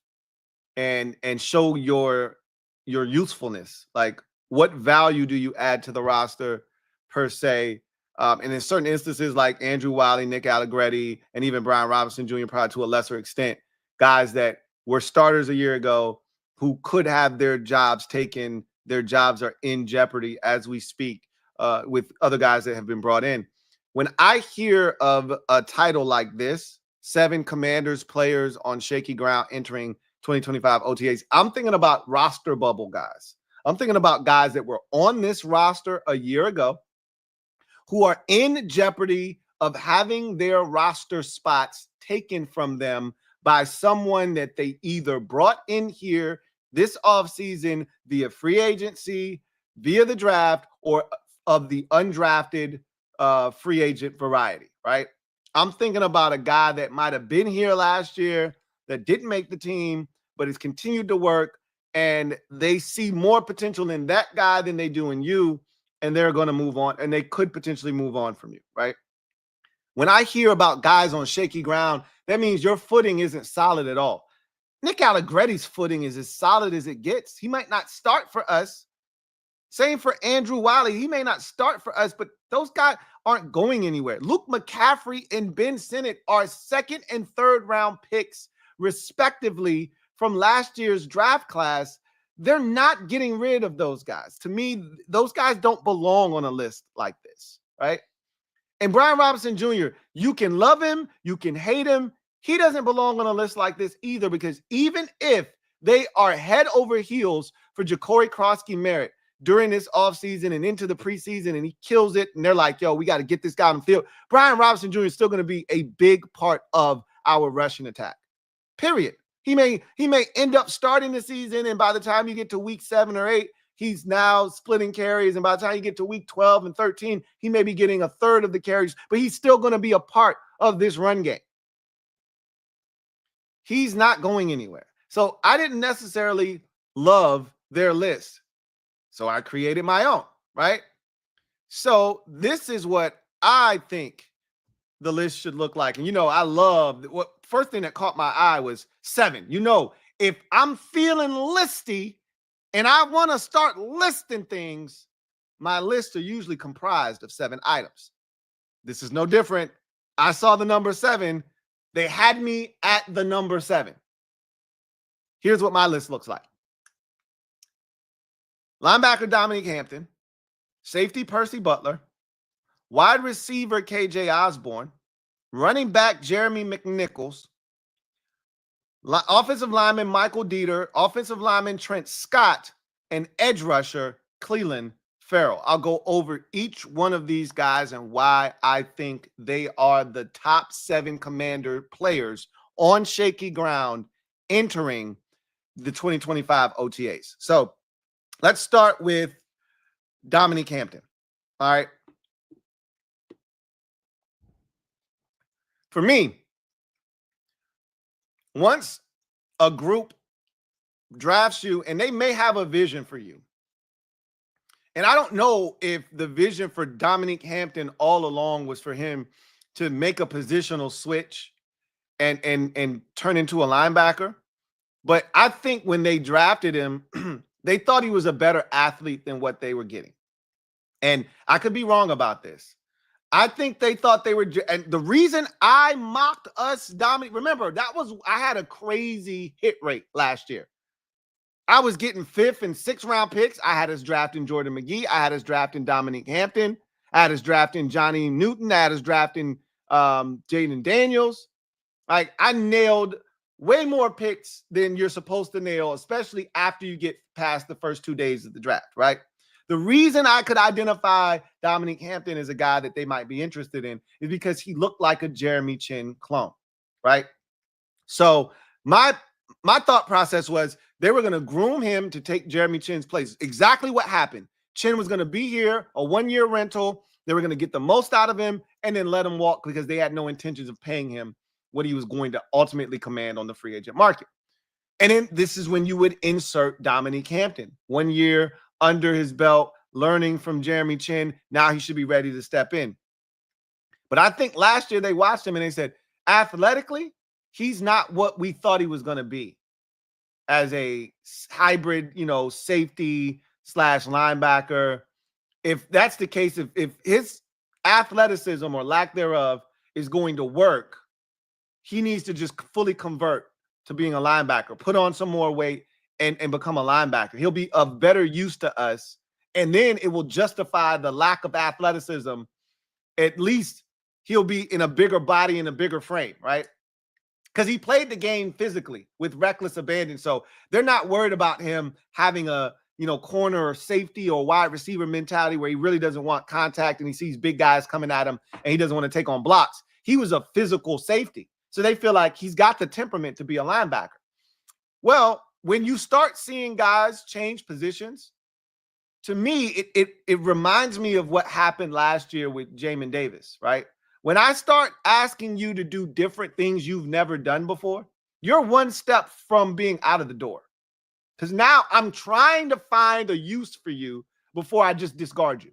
and show your usefulness. Like, what value do you add to the roster per se? And in certain instances, like Andrew Wiley, Nick Allegretti, and even Brian Robinson Jr., probably to a lesser extent, guys that were starters a year ago who could have their jobs taken. Their jobs are in jeopardy as we speak with other guys that have been brought in. When I hear of a title like this, 7 Commanders players on shaky ground entering 2025 OTAs, I'm thinking about roster bubble guys. I'm thinking about guys that were on this roster a year ago, who are in jeopardy of having their roster spots taken from them by someone that they either brought in here this offseason via free agency, via the draft, or of the undrafted free agent variety, right? I'm thinking about a guy that might have been here last year that didn't make the team, but has continued to work, and they see more potential in that guy than they do in you, and they're going to move on, and they could potentially move on from you, right? When I hear about guys on shaky ground, that means your footing isn't solid at all. Nick Allegretti's footing is as solid as it gets. He might not start for us. Same for Andrew Wiley. He may not start for us, but those guys aren't going anywhere. Luke McCaffrey and Ben Sinnott are 2nd and 3rd round picks, respectively, from last year's draft class. They're not getting rid of those guys. To me, those guys don't belong on a list like this, right? And Brian Robinson Jr., you can love him, you can hate him. He doesn't belong on a list like this either, because even if they are head over heels for Ja'Cory Crosky-Merritt during this offseason and into the preseason, and he kills it, and they're like, yo, we got to get this guy on the field, Brian Robinson Jr. is still going to be a big part of our rushing attack, period. He may end up starting the season, and by the time you get to week 7 or 8, he's now splitting carries, and by the time you get to week 12 and 13, he may be getting a third of the carries, but he's still going to be a part of this run game. He's not going anywhere. So I didn't necessarily love their list, so I created my own, right? So this is what I think the list should look like. And, I love what first thing that caught my eye was 7. If I'm feeling listy and I want to start listing things, my lists are usually comprised of 7 items. This is no different. I saw the number 7. They had me at the number 7. Here's what my list looks like. Linebacker Dominique Hampton, safety Percy Butler, wide receiver KJ Osborne, running back Jeremy McNichols, offensive lineman Michael Dieter, offensive lineman Trent Scott, and edge rusher Cleland Farrell. I'll go over each one of these guys and why I think they are the top 7 Commander players on shaky ground entering the 2025 OTAs. So let's start with Dominique Hampton. All right. For me, once a group drafts you, and they may have a vision for you. And I don't know if the vision for Dominique Hampton all along was for him to make a positional switch and turn into a linebacker. But I think when they drafted him, they thought he was a better athlete than what they were getting. And I could be wrong about this. I think they thought they were, and the reason I mocked us, Dominic, remember, I had a crazy hit rate last year. I was getting 5th and 6th round picks. I had us drafting Jordan McGee. I had us drafting Dominique Hampton. I had us drafting Johnny Newton. I had us drafting Jaden Daniels. Like, I nailed way more picks than you're supposed to nail, especially after you get past the first 2 days of the draft, right? The reason I could identify Dominique Hampton as a guy that they might be interested in is because he looked like a Jeremy Chin clone, right? So my thought process was they were going to groom him to take Jeremy Chin's place. Exactly what happened. Chin was going to be here, a 1-year rental. They were going to get the most out of him and then let him walk because they had no intentions of paying him what he was going to ultimately command on the free agent market. And then this is when you would insert Dominique Hampton. 1 year under his belt, learning from Jeremy Chin. Now he should be ready to step in. But I think last year they watched him and they said, athletically, he's not what we thought he was going to be as a hybrid, safety / linebacker. If that's the case, if his athleticism or lack thereof is going to work, he needs to just fully convert to being a linebacker, put on some more weight and become a linebacker. He'll be of better use to us. And then it will justify the lack of athleticism. At least he'll be in a bigger body and a bigger frame, right? Because he played the game physically with reckless abandon. So they're not worried about him having a, corner or safety or wide receiver mentality where he really doesn't want contact and he sees big guys coming at him and he doesn't want to take on blocks. He was a physical safety. So they feel like he's got the temperament to be a linebacker. Well, when you start seeing guys change positions, to me, it reminds me of what happened last year with Jamin Davis, right? When I start asking you to do different things you've never done before, you're one step from being out of the door. Because now I'm trying to find a use for you before I just discard you.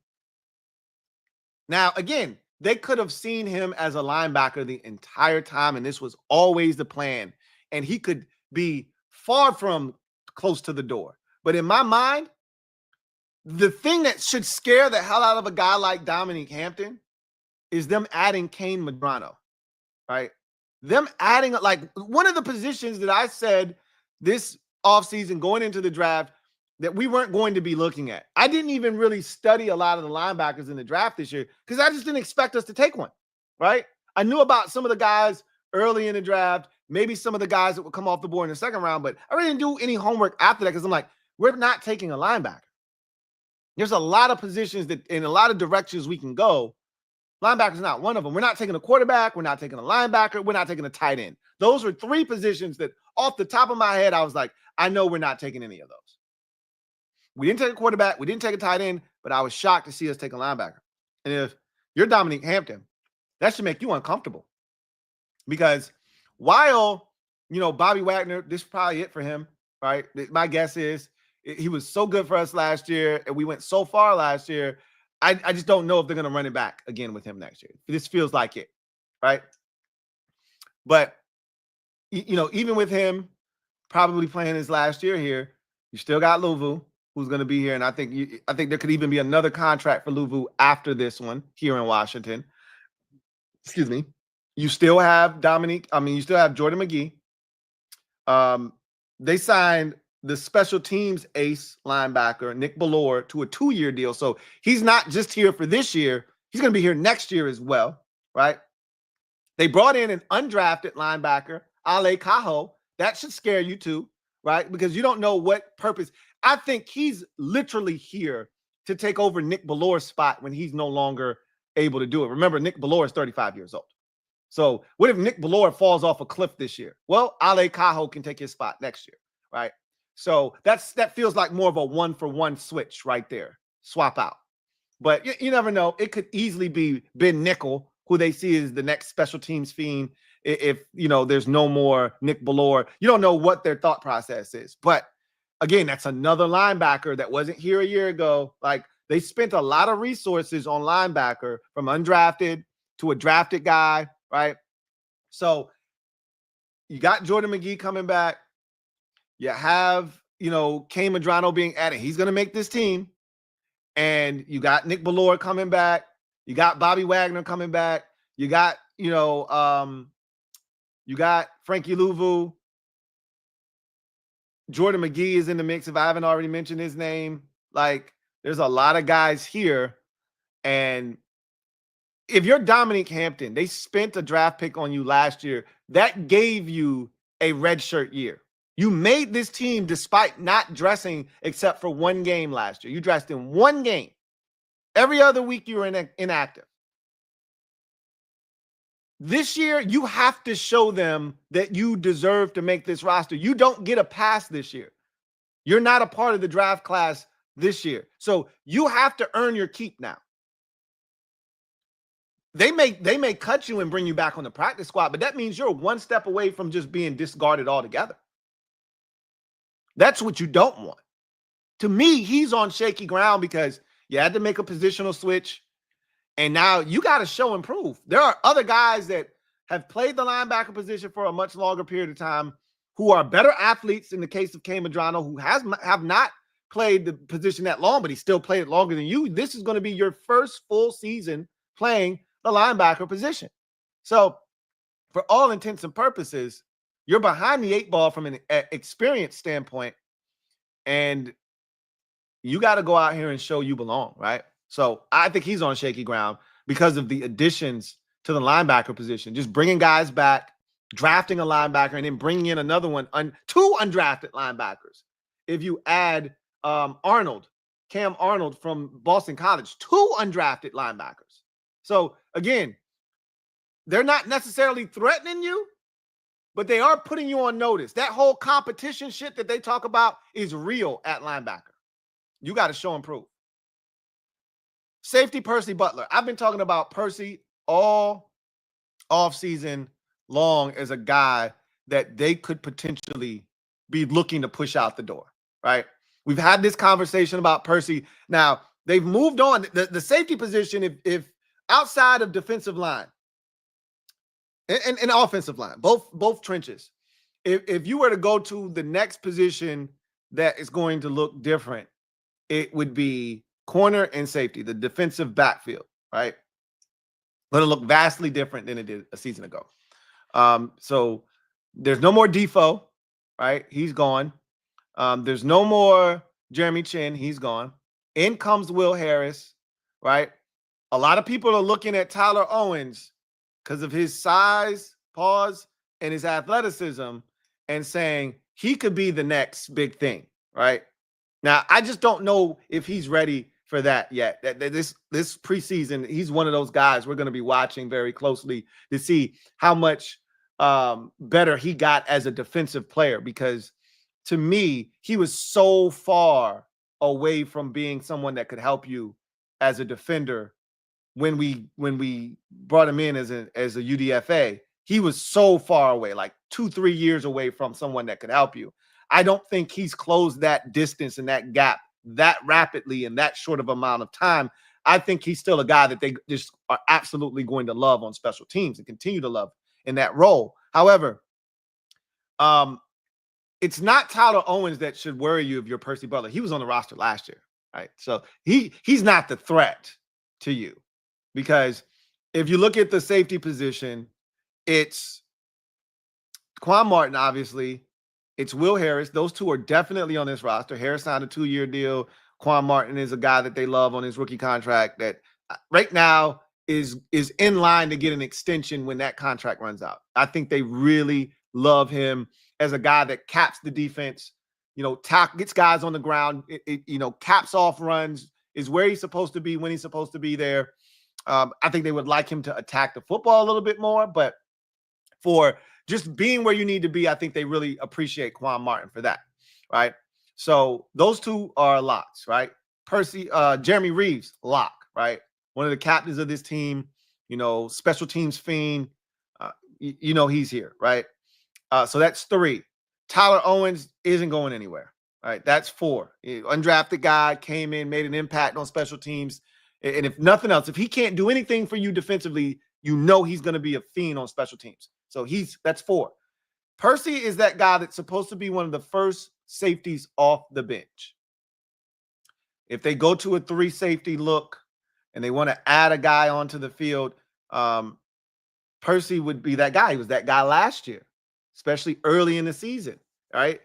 Now, again, they could have seen him as a linebacker the entire time, and this was always the plan. And he could be far from close to the door. But in my mind, the thing that should scare the hell out of a guy like Dominique Hampton is them adding Kane Medrano, right? Them adding, like, one of the positions that I said this offseason going into the draft that we weren't going to be looking at. I didn't even really study a lot of the linebackers in the draft this year because I just didn't expect us to take one, right? I knew about some of the guys early in the draft, maybe some of the guys that would come off the board in the second round, but I really didn't do any homework after that because I'm like, we're not taking a linebacker. There's a lot of positions that in a lot of directions we can go. Linebacker's not one of them. We're not taking a quarterback. We're not taking a linebacker. We're not taking a tight end. Those are 3 positions that off the top of my head, I was like, I know we're not taking any of those. We didn't take a quarterback. We didn't take a tight end, but I was shocked to see us take a linebacker. And if you're Dominique Hampton, that should make you uncomfortable. Because while, Bobby Wagner, this is probably it for him, right? My guess is he was so good for us last year, and we went so far last year. I just don't know if they're going to run it back again with him next year. This feels like it, right? But, even with him probably playing his last year here, you still got Louie, who's going to be here. And I think there could even be another contract for Louie after this one here in Washington. Excuse me. You still have you still have Jordan McGee. They signed the special teams ace linebacker, Nick Bellore, to a 2-year deal. So he's not just here for this year. He's going to be here next year as well, right? They brought in an undrafted linebacker, Ale Cajo. That should scare you too, right? Because you don't know what purpose. I think he's literally here to take over Nick Bellore's spot when he's no longer able to do it. Remember, Nick Bellore is 35 years old. So what if Nick Bellore falls off a cliff this year? Well, Ale Cajo can take his spot next year, right? So that feels like more of a 1-for-1 switch right there. Swap out. But you never know. It could easily be Ben Nickel, who they see as the next special teams fiend. If there's no more Nick Bellore, you don't know what their thought process is. But again, that's another linebacker that wasn't here a year ago. Like, they spent a lot of resources on linebacker from undrafted to a drafted guy, right? So you got Jordan McGee coming back. You have, Kane Madrano being added. He's going to make this team. And you got Nick Bellore coming back. You got Bobby Wagner coming back. You got, you got Frankie Louvu. Jordan McGee is in the mix if I haven't already mentioned his name. Like, there's a lot of guys here. And if you're Dominique Hampton, they spent a draft pick on you last year. That gave you a redshirt year. You made this team despite not dressing except for one game last year. You dressed in one game. Every other week you were inactive. This year, you have to show them that you deserve to make this roster. You don't get a pass this year. You're not a part of the draft class this year. So you have to earn your keep now. They may cut you and bring you back on the practice squad, but that means you're one step away from just being discarded altogether. That's what you don't want. To me, he's on shaky ground because you had to make a positional switch, and now you got to show and prove. There are other guys that have played the linebacker position for a much longer period of time who are better athletes in the case of Kane Madrano, who have not played the position that long, but he still played it longer than you. This is going to be your first full season playing the linebacker position. So for all intents and purposes, you're behind the eight ball from an experience standpoint, and you got to go out here and show you belong, right? So I think he's on shaky ground because of the additions to the linebacker position, just bringing guys back, drafting a linebacker, and then bringing in another one, two undrafted linebackers. If you add Cam Arnold from Boston College, two undrafted linebackers. So again, they're not necessarily threatening you, but they are putting you on notice. That whole competition shit that they talk about is real at linebacker. You got to show and prove. Safety Percy Butler. I've been talking about Percy all offseason long as a guy that they could potentially be looking to push out the door, right? We've had this conversation about Percy. Now, they've moved on. The safety position, if outside of defensive line and offensive line, both trenches, if you were to go to the next position that is going to look different, it would be corner and safety, the defensive backfield, right? Going to look vastly different than it did a season ago. So there's no more Defoe, right? He's gone. There's no more Jeremy Chin. He's gone. In comes Will Harris, right? A lot of people are looking at Tyler Owens because of his size, and his athleticism and saying he could be the next big thing, right? Now, I just don't know if he's ready for that yet. This preseason, he's one of those guys we're going to be watching very closely to see how much better he got as a defensive player, because to me, he was so far away from being someone that could help you as a defender when we brought him in as a UDFA. He was so far away, like 2-3 years away from someone that could help you. I don't think he's closed that distance and that gap that rapidly in that short of amount of time. I think he's still a guy that they just are absolutely going to love on special teams and continue to love in that role. However, it's not Tyler Owens that should worry you if you're Percy Butler. He was on the roster last year, right? So he's not the threat to you, because if you look at the safety position, it's Quan Martin, obviously. It's Will Harris. Those two are definitely on this roster. Harris signed a 2-year deal. Quan Martin is a guy that they love on his rookie contract that right now is in line to get an extension when that contract runs out. I think they really love him as a guy that caps the defense, gets guys on the ground, caps off runs, is where he's supposed to be when he's supposed to be there. I think they would like him to attack the football a little bit more, but for just being where you need to be, I think they really appreciate Quan Martin for that, right? So those two are locks, right? Jeremy Reeves, lock, right? One of the captains of this team, special teams fiend, he's here, right? So that's 3. Tyler Owens isn't going anywhere. All right, that's 4. Undrafted guy, came in, made an impact on special teams. And if nothing else, if he can't do anything for you defensively, you know he's going to be a fiend on special teams. So that's 4. Percy is that guy that's supposed to be one of the first safeties off the bench. If they go to a 3 safety look and they want to add a guy onto the field, Percy would be that guy. He was that guy last year, especially early in the season, right?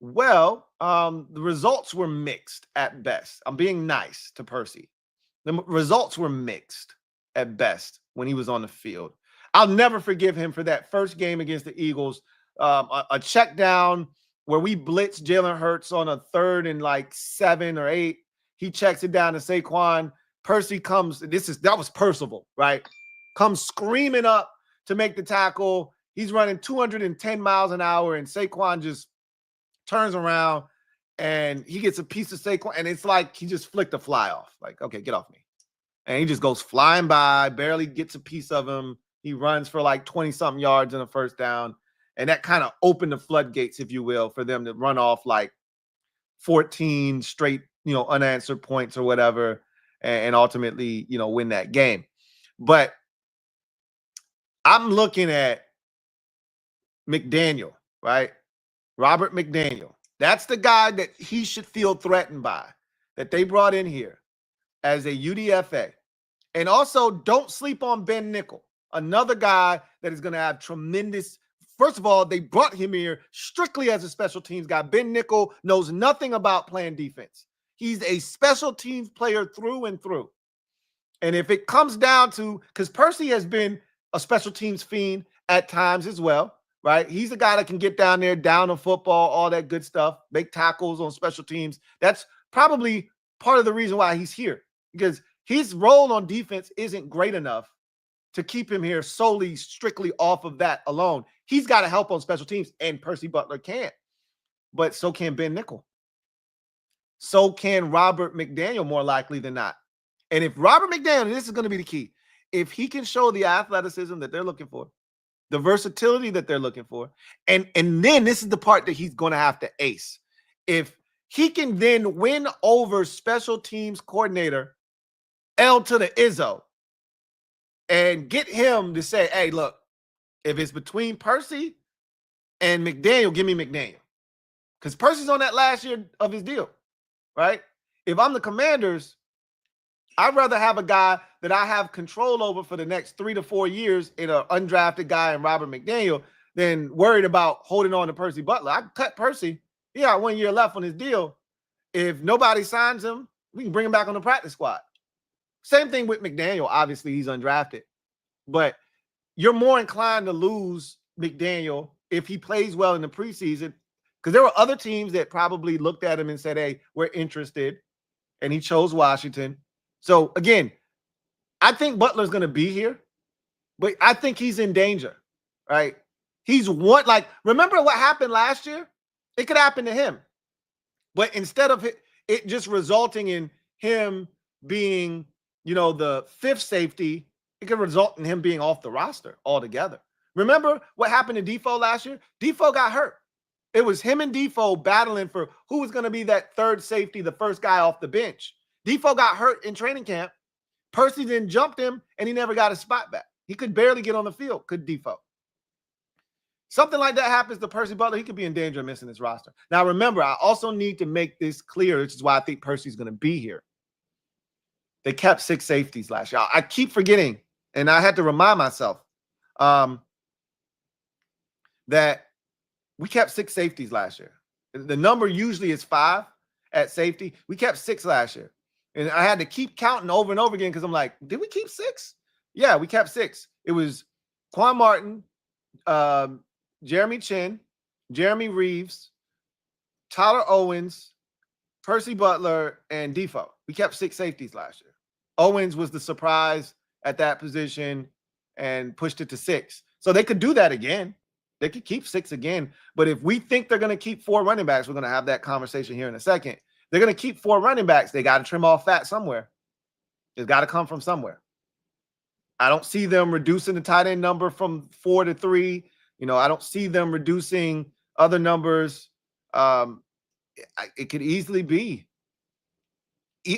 Well, the results were mixed at best. I'm being nice to Percy. The results were mixed at best when he was on the field. I'll never forgive him for that first game against the Eagles, a check down where we blitzed Jalen Hurts on a 3rd and like 7 or 8. He checks it down to Saquon. Percy comes. That was Percival, right? Comes screaming up to make the tackle. He's running 210 miles an hour, and Saquon just turns around and he gets a piece of Saquon, and it's like he just flicked a fly off. Like, okay, get off me. And he just goes flying by, barely gets a piece of him. He runs for like 20-something yards in a first down. And that kind of opened the floodgates, if you will, for them to run off like 14 straight, unanswered points or whatever, and ultimately, win that game. But I'm looking at McDaniel, right? Robert McDaniel. That's the guy that he should feel threatened by, that they brought in here as a UDFA. And also, don't sleep on Ben Nickel, another guy that is going to have tremendous. First of all, they brought him here strictly as a special teams guy. Ben Nickel knows nothing about playing defense. He's a special teams player through and through. And if it comes down to, because Percy has been a special teams fiend at times as well, right? He's a guy that can get down there, down the football, all that good stuff, make tackles on special teams. That's probably part of the reason why he's here, because his role on defense isn't great enough to keep him here solely, strictly off of that alone. He's got to help on special teams, and Percy Butler can't. But so can Ben Nickel. So can Robert McDaniel, more likely than not. And if Robert McDaniel, and this is going to be the key, if he can show the athleticism that they're looking for, the versatility that they're looking for, and then this is the part that he's going to have to ace. If he can then win over special teams coordinator L to the Izzo and get him to say, hey, look, if it's between Percy and McDaniel, give me McDaniel. Because Percy's on that last year of his deal, right? If I'm the Commanders, I'd rather have a guy that I have control over for the next 3 to 4 years in an undrafted guy in Robert McDaniel than worried about holding on to Percy Butler. I cut Percy. He got 1 year left on his deal. If nobody signs him, we can bring him back on the practice squad. Same thing with McDaniel. Obviously, he's undrafted. But you're more inclined to lose McDaniel if he plays well in the preseason, because there were other teams that probably looked at him and said, hey, we're interested. And he chose Washington. So, again, I think Butler's going to be here, but I think he's in danger, right? He's one, like, remember what happened last year? It could happen to him. But instead of it just resulting in him being, the 5th safety, it could result in him being off the roster altogether. Remember what happened to Defoe last year? Defoe got hurt. It was him and Defoe battling for who was going to be that 3rd safety, the first guy off the bench. Defoe got hurt in training camp. Percy then jumped him, and he never got his spot back. He could barely get on the field, could Defoe. Something like that happens to Percy Butler, he could be in danger of missing his roster. Now, remember, I also need to make this clear, which is why I think Percy's going to be here. They kept 6 safeties last year. I keep forgetting, and I had to remind myself that we kept 6 safeties last year. The number usually is 5 at safety. We kept 6 last year. And I had to keep counting over and over again because I'm like, did we keep 6? Yeah, we kept 6. It was Quan Martin, Jeremy Chin, Jeremy Reeves, Tyler Owens, Percy Butler, and Defoe. We kept 6 safeties last year. Owens was the surprise at that position and pushed it to 6. So they could do that again. They could keep 6 again. But if we think they're going to keep 4 running backs, we're going to have that conversation here in a second. They're going to keep 4 running backs. They got to trim off fat somewhere. It's got to come from somewhere. I don't see them reducing the tight end number from 4 to 3. I don't see them reducing other numbers. it could easily be.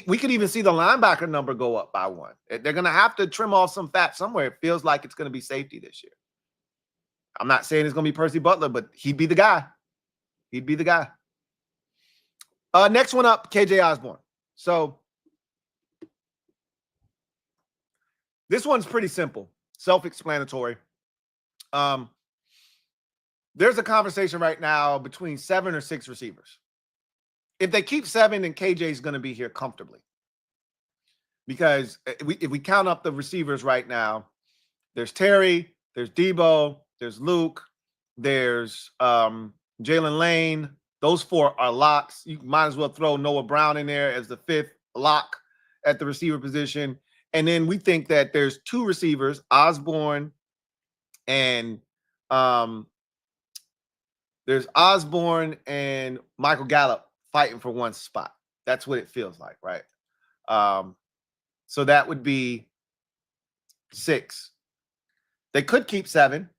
We could even see the linebacker number go up by 1. They're going to have to trim off some fat somewhere. It feels like it's going to be safety this year. I'm not saying it's going to be Percy Butler, but he'd be the guy. He'd be the guy. Next one up, KJ Osborne. So this one's pretty simple, self-explanatory. There's a conversation right now between 7 or 6 receivers. If they keep 7, then KJ is going to be here comfortably. Because if we count up the receivers right now, there's Terry, there's Debo, there's Luke, there's Jalen Lane. Those 4 are locks. You might as well throw Noah Brown in there as the 5th lock at the receiver position. And then we think that there's 2 receivers, Osborne and there's Osborne and Michael Gallup fighting for 1 spot. That's what it feels like, right? So that would be 6. They could keep 7.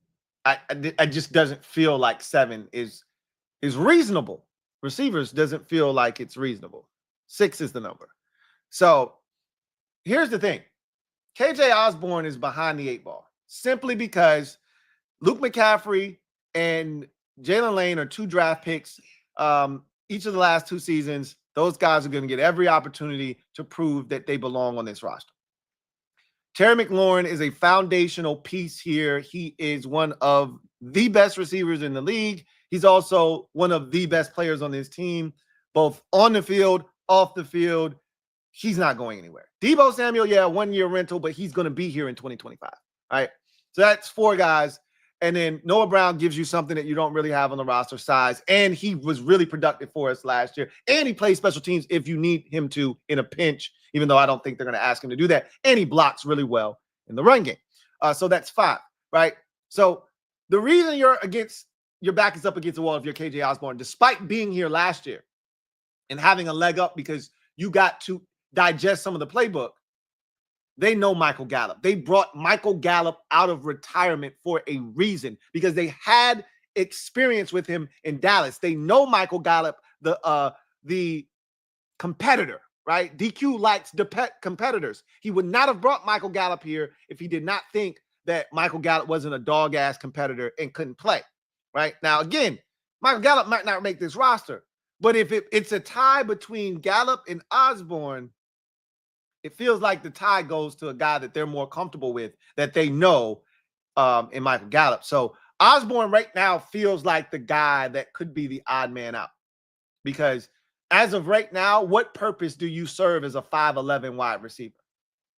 I just doesn't feel like 7 is reasonable. Receivers doesn't feel like it's reasonable. 6 is the number. So here's the thing. KJ Osborne is behind the 8 ball simply because Luke McCaffrey and Jalen Lane are 2 draft picks. Each of the last 2 seasons, those guys are going to get every opportunity to prove that they belong on this roster. Terry McLaurin is a foundational piece here. He is one of the best receivers in the league. He's also one of the best players on this team, both on the field, off the field. He's not going anywhere. Debo Samuel, 1-year rental, but he's going to be here in 2025. All right. So that's 4 guys. And then Noah Brown gives you something that you don't really have on the roster, size. And he was really productive for us last year. And he plays special teams if you need him to in a pinch, even though I don't think they're going to ask him to do that. And he blocks really well in the run game. So that's 5, right? So the reason your back is up against the wall if you're KJ Osborne, despite being here last year and having a leg up because you got to digest some of the playbook, they know Michael Gallup. They brought Michael Gallup out of retirement for a reason because they had experience with him in Dallas. They know Michael Gallup, the competitor, right? DQ likes competitors. He would not have brought Michael Gallup here if he did not think that Michael Gallup wasn't a dog-ass competitor and couldn't play, right? Now, again, Michael Gallup might not make this roster, but if it's a tie between Gallup and Osborne, it feels like the tie goes to a guy that they're more comfortable with, that they know in Michael Gallup. So Osborne right now feels like the guy that could be the odd man out. Because as of right now, what purpose do you serve as a 5'11 wide receiver?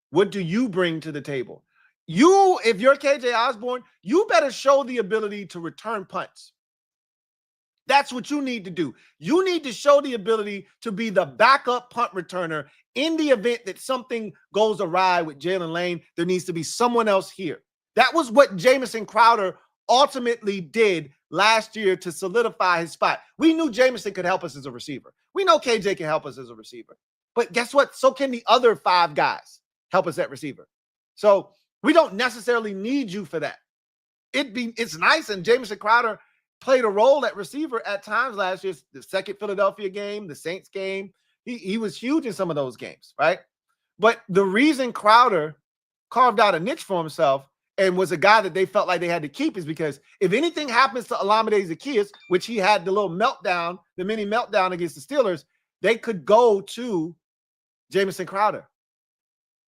What do you bring to the table? If you're KJ Osborne, you better show the ability to return punts. That's what you need to do. You need to show the ability to be the backup punt returner in the event that something goes awry with Jalen Lane. There needs to be someone else here. That was what Jamison Crowder ultimately did last year to solidify his spot. We knew Jamison could help us as a receiver. We know KJ can help us as a receiver. But guess what? So can the other 5 guys help us at receiver. So we don't necessarily need you for that. It's nice, and Jamison Crowder played a role at receiver at times last year. The second Philadelphia game, the Saints game, he was huge in some of those games, right? But the reason Crowder carved out a niche for himself and was a guy that they felt like they had to keep is because if anything happens to Olamide Zaccheaus, which he had the little meltdown, the mini meltdown against the Steelers, they could go to Jamison Crowder.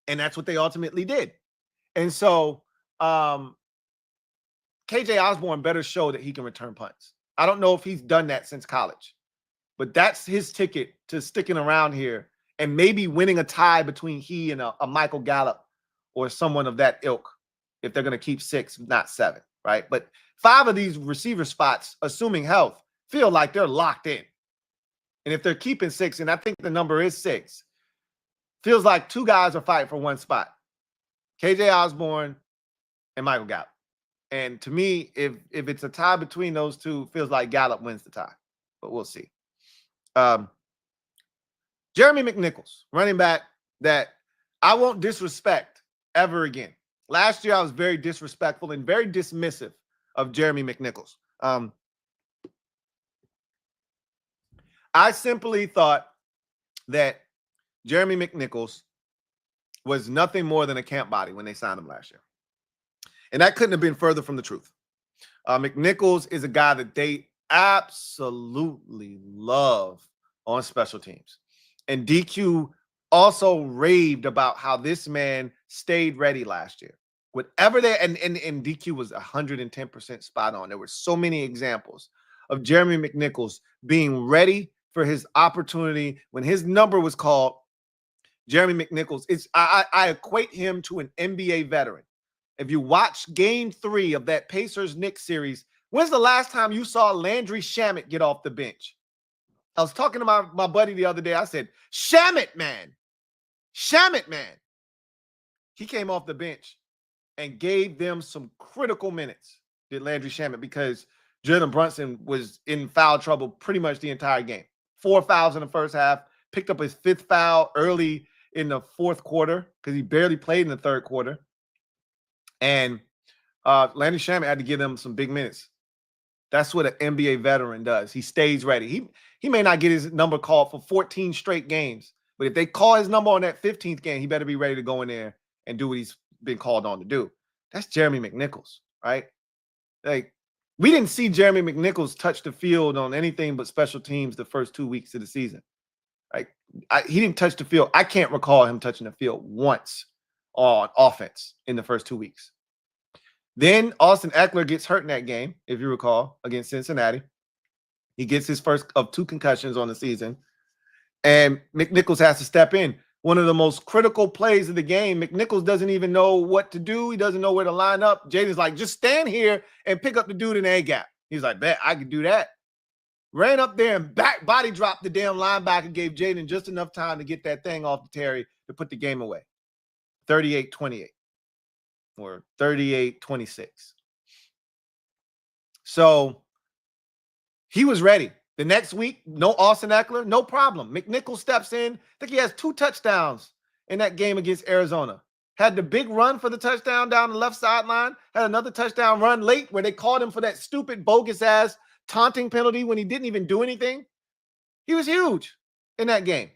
And that's what they ultimately did. And so KJ Osborne better show that he can return punts. I don't know if he's done that since college, but that's his ticket to sticking around here and maybe winning a tie between he and a Michael Gallup or someone of that ilk if they're going to keep 6, not 7, right? But 5 of these receiver spots, assuming health, feel like they're locked in. And if they're keeping 6, and I think the number is 6, feels like 2 guys are fighting for 1 spot. KJ Osborne and Michael Gallup. And to me, if it's a tie between those 2, feels like Gallup wins the tie. But we'll see. Jeremy McNichols, running back that I won't disrespect ever again. Last year, I was very disrespectful and very dismissive of Jeremy McNichols. I I simply thought that Jeremy McNichols was nothing more than a camp body when they signed him last year. And that couldn't have been further from the truth. McNichols is a guy that they absolutely love on special teams. And DQ also raved about how this man stayed ready last year. Whatever they and DQ was 110% spot on. There were so many examples of Jeremy McNichols being ready for his opportunity when his number was called. Jeremy McNichols, I equate him to an NBA veteran. If you watch game 3 of that Pacers-Knicks series, when's the last time you saw Landry Shamet get off the bench? I was talking to my buddy the other day. I said, Shamet, man. Shamet, man. He came off the bench and gave them some critical minutes, did Landry Shamet, because Jalen Brunson was in foul trouble pretty much the entire game. 4 fouls in the first half, picked up his 5th foul early in the 4th quarter because he barely played in the 3rd quarter. And Landry Shamet had to give them some big minutes. That's what an NBA veteran does. He stays ready. He may not get his number called for 14 straight games, but if they call his number on that 15th game, he better be ready to go in there and do what he's been called on to do. That's Jeremy McNichols, right? Like, we didn't see Jeremy McNichols touch the field on anything but special teams the first 2 weeks of the season. Like, he didn't touch the field. I can't recall him touching the field once on offense in the first 2 weeks. Then Austin Eckler gets hurt in that game, if you recall, against Cincinnati. He gets his first of 2 concussions on the season. And McNichols has to step in. One of the most critical plays of the game, McNichols doesn't even know what to do. He doesn't know where to line up. Jaden's like, just stand here and pick up the dude in the A-gap. He's like, bet, I could do that. Ran up there and body dropped the damn linebacker, gave Jaden just enough time to get that thing off the Terry to put the game away. 38-28 or 38-26. So he was ready. The next week, no Austin Eckler, no problem. McNichols steps in. I think he has 2 touchdowns in that game against Arizona. Had the big run for the touchdown down the left sideline. Had another touchdown run late where they called him for that stupid bogus-ass taunting penalty when he didn't even do anything. He was huge in that game.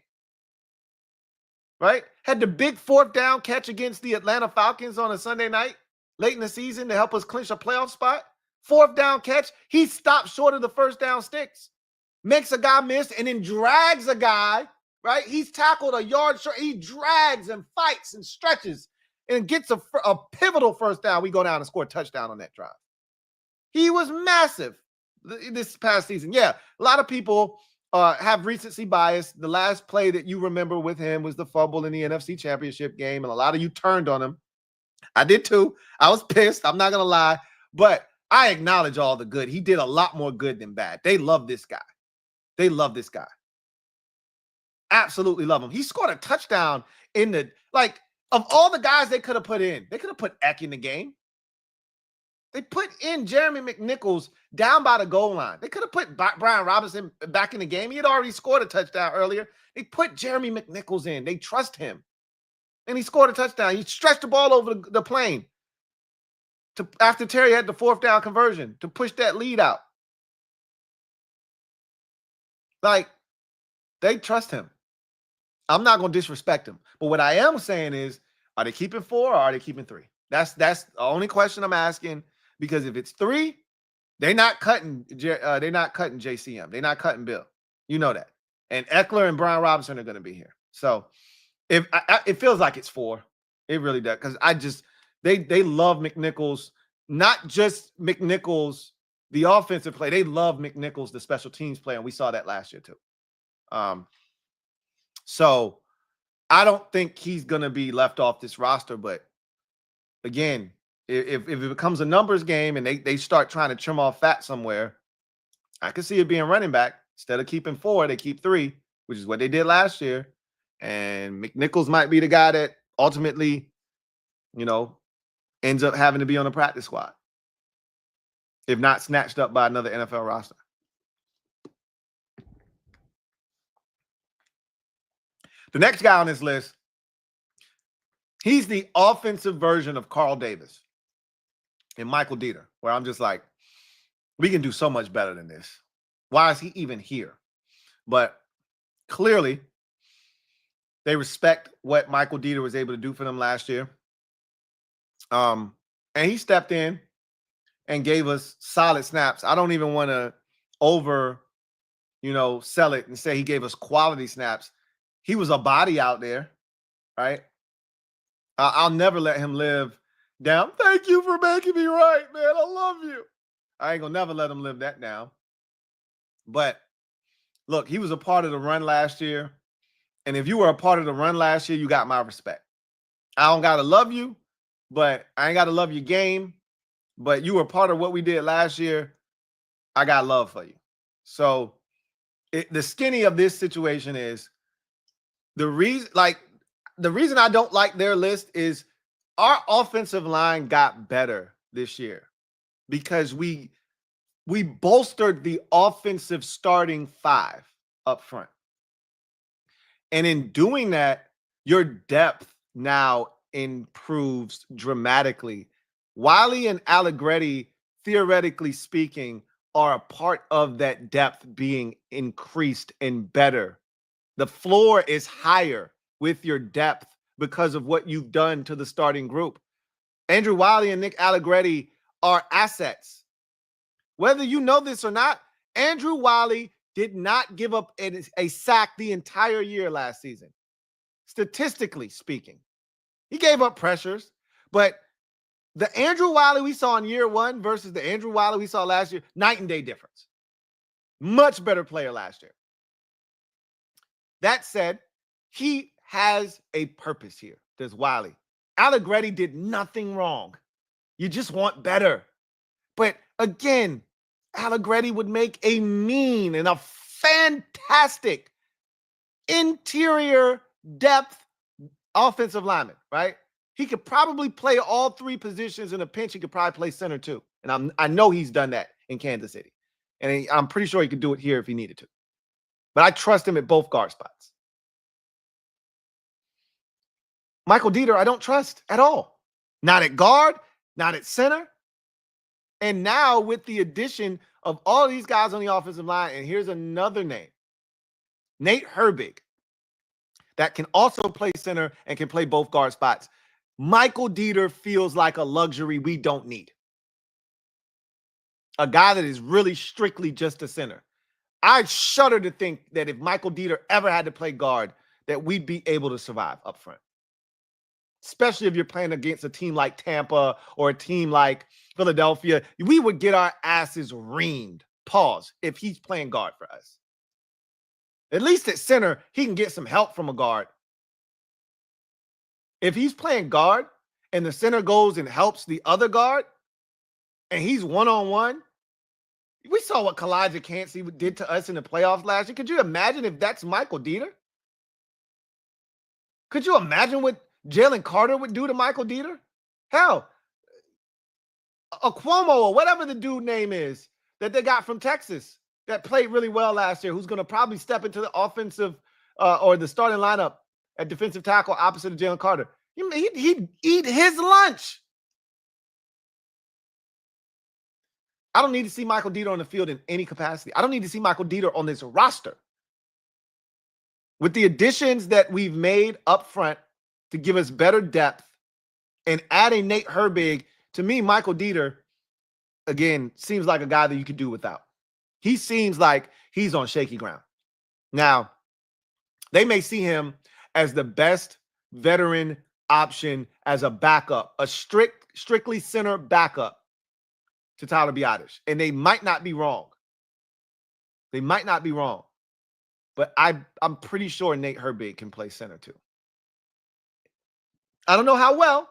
Right? Had the big 4th down catch against the Atlanta Falcons on a Sunday night late in the season to help us clinch a playoff spot. 4th down catch. He stopped short of the 1st down sticks. Makes a guy miss and then drags a guy, right? He's tackled a yard short. He drags and fights and stretches and gets a pivotal 1st down. We go down and score a touchdown on that drive. He was massive this past season. Yeah, a lot of people have recency bias. The last play that you remember with him was the fumble in the NFC Championship game, and a lot of you turned on him. I did too. I was pissed. I'm not going to lie, but I acknowledge all the good. He did a lot more good than bad. They love this guy. They love this guy. Absolutely love him. He scored a touchdown in the, like, of all the guys they could have put in, they could have put Eck in the game. They put in Jeremy McNichols down by the goal line. They could have put Brian Robinson back in the game. He had already scored a touchdown earlier. They put Jeremy McNichols in. They trust him. And he scored a touchdown. He stretched the ball over the plane after Terry had the 4th down conversion to push that lead out. Like, they trust him. I'm not going to disrespect him. But what I am saying is, are they keeping 4 or are they keeping 3? That's the only question I'm asking. Because if it's 3, they're not cutting JCM. They're not cutting Bill. You know that. And Eckler and Brian Robinson are going to be here. So if it feels like it's 4. It really does. Because they love McNichols, not just McNichols, the offensive play. They love McNichols, the special teams play, and we saw that last year too. So I don't think he's going to be left off this roster. But again, if it becomes a numbers game and they start trying to trim off fat somewhere, I can see it being running back. Instead of keeping 4, they keep 3, which is what they did last year. And McNichols might be the guy that ultimately, ends up having to be on the practice squad, if not snatched up by another NFL roster. The next guy on this list, he's the offensive version of Carl Davis and Michael Dieter, where I'm just like, we can do so much better than this. Why is he even here? But clearly, they respect what Michael Dieter was able to do for them last year. And he stepped in and gave us solid snaps. I don't even want to sell it and say he gave us quality snaps. He was a body out there, right? I'll never let him live down. Thank you for making me right, man. I love you. I ain't gonna never let him live that down. But look, he was a part of the run last year. And if you were a part of the run last year, you got my respect. I don't gotta love you, but I ain't gotta love your game. But you were part of what we did last year. I got love for you. So the skinny of this situation is the reason I don't like their list is our offensive line got better this year because we bolstered the offensive starting five up front. And in doing that, your depth now improves dramatically. Wiley and Allegretti, theoretically speaking, are a part of that depth being increased and better. The floor is higher with your depth because of what you've done to the starting group. Andrew Wiley and Nick Allegretti are assets. Whether you know this or not, Andrew Wiley did not give up a sack the entire year last season. Statistically speaking, he gave up pressures, but the Andrew Wiley we saw in year one versus the Andrew Wiley we saw last year, night and day difference. Much better player last year. That said, he has a purpose here. There's Wiley. Allegretti did nothing wrong. You just want better. But again, Allegretti would make a mean and a fantastic interior depth offensive lineman, right? He could probably play all three positions in a pinch. He could probably play center too. And I know he's done that in Kansas City. And I'm pretty sure he could do it here if he needed to. But I trust him at both guard spots. Michael Dieter, I don't trust at all. Not at guard, not at center. And now with the addition of all these guys on the offensive line, and here's another name, Nate Herbig, that can also play center and can play both guard spots. Michael Dieter feels like a luxury we don't need. A guy that is really strictly just a center. I shudder to think that if Michael Dieter ever had to play guard, that we'd be able to survive up front. Especially if you're playing against a team like Tampa or a team like Philadelphia. We would get our asses reamed, if he's playing guard for us. At least at center, he can get some help from a guard. If he's playing guard and the center goes and helps the other guard and he's one-on-one, we saw what Kalijah Cansey did to us in the playoffs last year. Could you imagine if that's Michael Dieter? Could you imagine what Jalen Carter would do to Michael Dieter? Hell, a Cuomo or whatever the dude name is that they got from Texas that played really well last year, who's going to probably step into the offensive or the starting lineup at defensive tackle opposite of Jalen Carter. He'd eat his lunch. I don't need to see Michael Dieter on the field in any capacity. I don't need to see Michael Dieter on this roster. With the additions that we've made up front to give us better depth and adding Nate Herbig, to me, Michael Dieter, again, seems like a guy that you could do without. He seems like he's on shaky ground. Now, they may see him as the best veteran option as a backup, a strictly center backup to Tyler Biadasz. And they might not be wrong. They might not be wrong. But I'm pretty sure Nate Herbig can play center too. I don't know how well.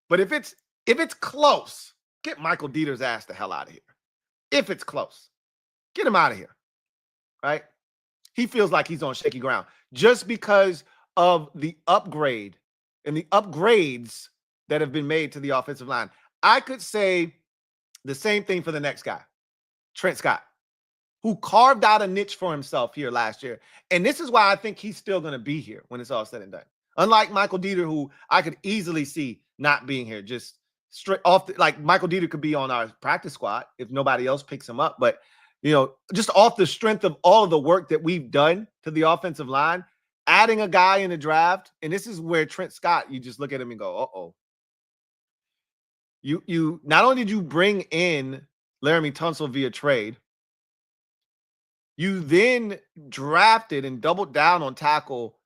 But if it's close, get Michael Dieter's ass the hell out of here. If it's close, get him out of here. Right? He feels like he's on shaky ground just because of the upgrade and the upgrades that have been made to the offensive line. I could say the same thing for the next guy, Trent Scott, who carved out a niche for himself here last year. And this is why I think he's still going to be here when it's all said and done. Unlike Michael Dieter, who I could easily see not being here, just straight off. Like Michael Dieter could be on our practice squad if nobody else picks him up. But just off the strength of all of the work that we've done to the offensive line, adding a guy in the draft, and this is where Trent Scott, you just look at him and go, uh-oh. You not only did you bring in Laramie Tunsil via trade, you then drafted and doubled down on tackle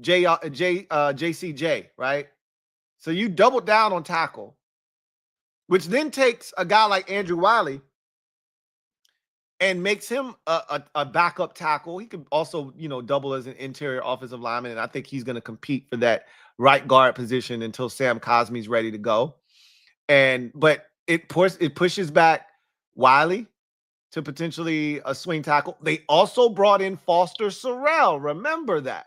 JCJ, right? So you doubled down on tackle, which then takes a guy like Andrew Wiley and makes him a backup tackle. He could also, double as an interior offensive lineman, and I think he's going to compete for that right guard position until Sam Cosmi's ready to go. But it pushes back Wiley to potentially a swing tackle. They also brought in Foster Sorrell. Remember that,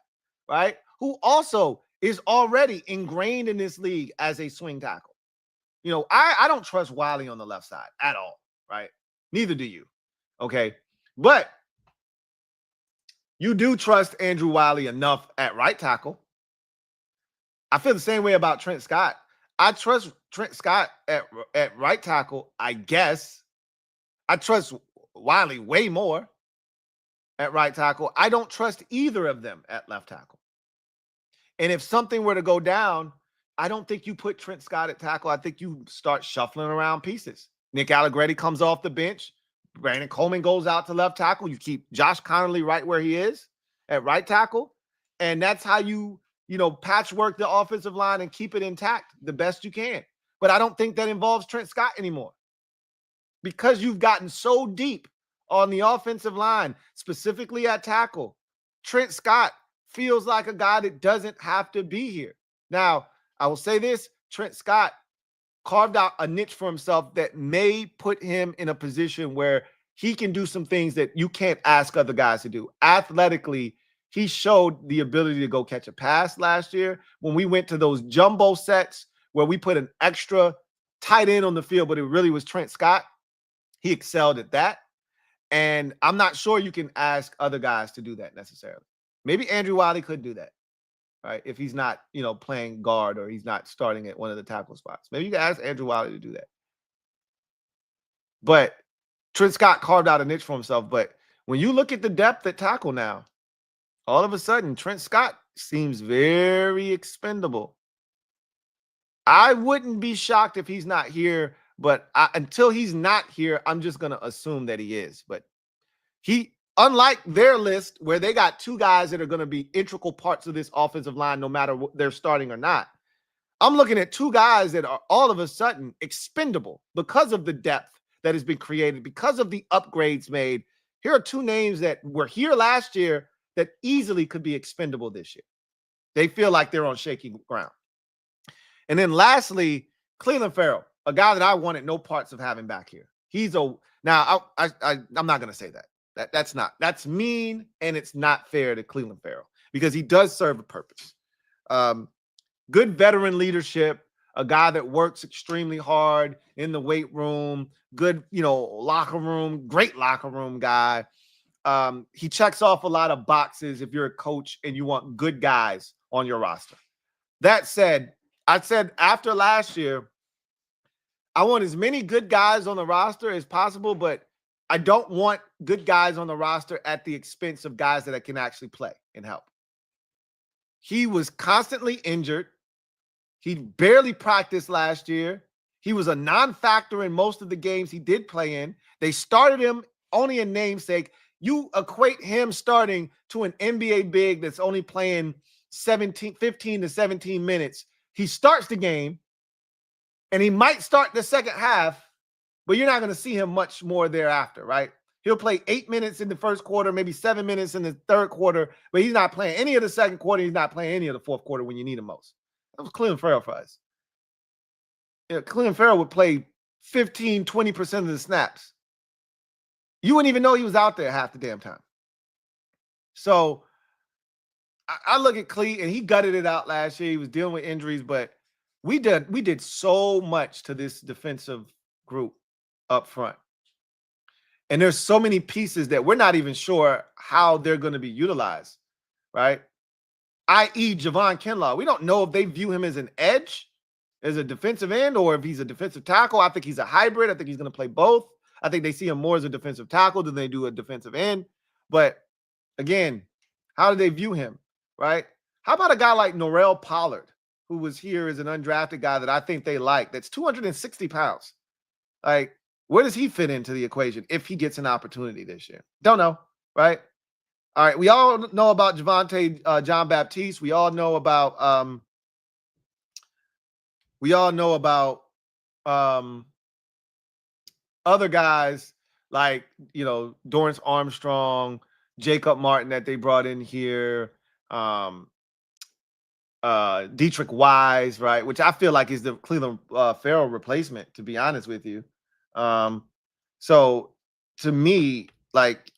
right? Who also is already ingrained in this league as a swing tackle. I don't trust Wiley on the left side at all, right? Neither do you. Okay. But you do trust Andrew Wiley enough at right tackle. I feel the same way about Trent Scott. I trust Trent Scott at right tackle, I guess. I trust Wiley way more at right tackle. I don't trust either of them at left tackle. And if something were to go down, I don't think you put Trent Scott at tackle. I think you start shuffling around pieces. Nick Allegretti comes off the bench. Brandon Coleman goes out to left tackle. You keep Josh Connerly right where he is at right tackle. And that's how you patchwork the offensive line and keep it intact the best you can. But I don't think that involves Trent Scott anymore, because you've gotten so deep on the offensive line, specifically at tackle. Trent Scott feels like a guy that doesn't have to be here. Now, I will say this, Trent Scott carved out a niche for himself that may put him in a position where he can do some things that you can't ask other guys to do. Athletically, he showed the ability to go catch a pass last year when we went to those jumbo sets where we put an extra tight end on the field, but it really was Trent Scott. He excelled at that. And I'm not sure you can ask other guys to do that necessarily. Maybe Andrew Wiley could do that, right? If he's not, playing guard or he's not starting at one of the tackle spots. Maybe you can ask Andrew Wiley to do that. But Trent Scott carved out a niche for himself. But when you look at the depth at tackle now, all of a sudden, Trent Scott seems very expendable. I wouldn't be shocked if he's not here, but until he's not here, I'm just going to assume that he is. But unlike their list where they got two guys that are going to be integral parts of this offensive line, no matter what they're starting or not, I'm looking at two guys that are all of a sudden expendable because of the depth that has been created, because of the upgrades made. Here are two names that were here last year that easily could be expendable this year. They feel like they're on shaky ground. And then lastly, Cleveland Farrell, a guy that I wanted no parts of having back here. I'm not going to say that. That's mean, and it's not fair to Cleveland Farrell because he does serve a purpose. Good veteran leadership, a guy that works extremely hard in the weight room, good, locker room, great locker room guy. He checks off a lot of boxes if you're a coach and you want good guys on your roster. That said, I said after last year, I want as many good guys on the roster as possible, but I don't want good guys on the roster at the expense of guys that can actually play and help. He was constantly injured. He barely practiced last year. He was a non-factor in most of the games he did play in. They started him only in namesake. You equate him starting to an NBA big that's only playing 15 to 17 minutes. He starts the game, and he might start the second half, but you're not going to see him much more thereafter, right? He'll play 8 minutes in the first quarter, maybe 7 minutes in the third quarter, but he's not playing any of the second quarter. He's not playing any of the fourth quarter when you need him most. That was Cleveland Farrell for us. Cleveland Farrell would play 15, 20% of the snaps. You wouldn't even know he was out there half the damn time. So I look at Clee, and he gutted it out last year. He was dealing with injuries, but we did so much to this defensive group up front. And there's so many pieces that we're not even sure how they're going to be utilized, right? I.e. Javon Kinlaw. We don't know if they view him as an edge, as a defensive end, or if he's a defensive tackle. I think he's a hybrid. I think he's going to play both. I think they see him more as a defensive tackle than they do a defensive end. But again, how do they view him, right? How about a guy like Norrell Pollard, who was here as an undrafted guy that I think they like, that's 260 pounds? Like, where does he fit into the equation if he gets an opportunity this year? Don't know, right? All right, we all know about Javonte John Baptiste. We all know about other guys like, Dorrance Armstrong, Jacob Martin that they brought in here, Dietrich Wise, right? Which I feel like is the Cleveland Farrell replacement, to be honest with you. So to me, like,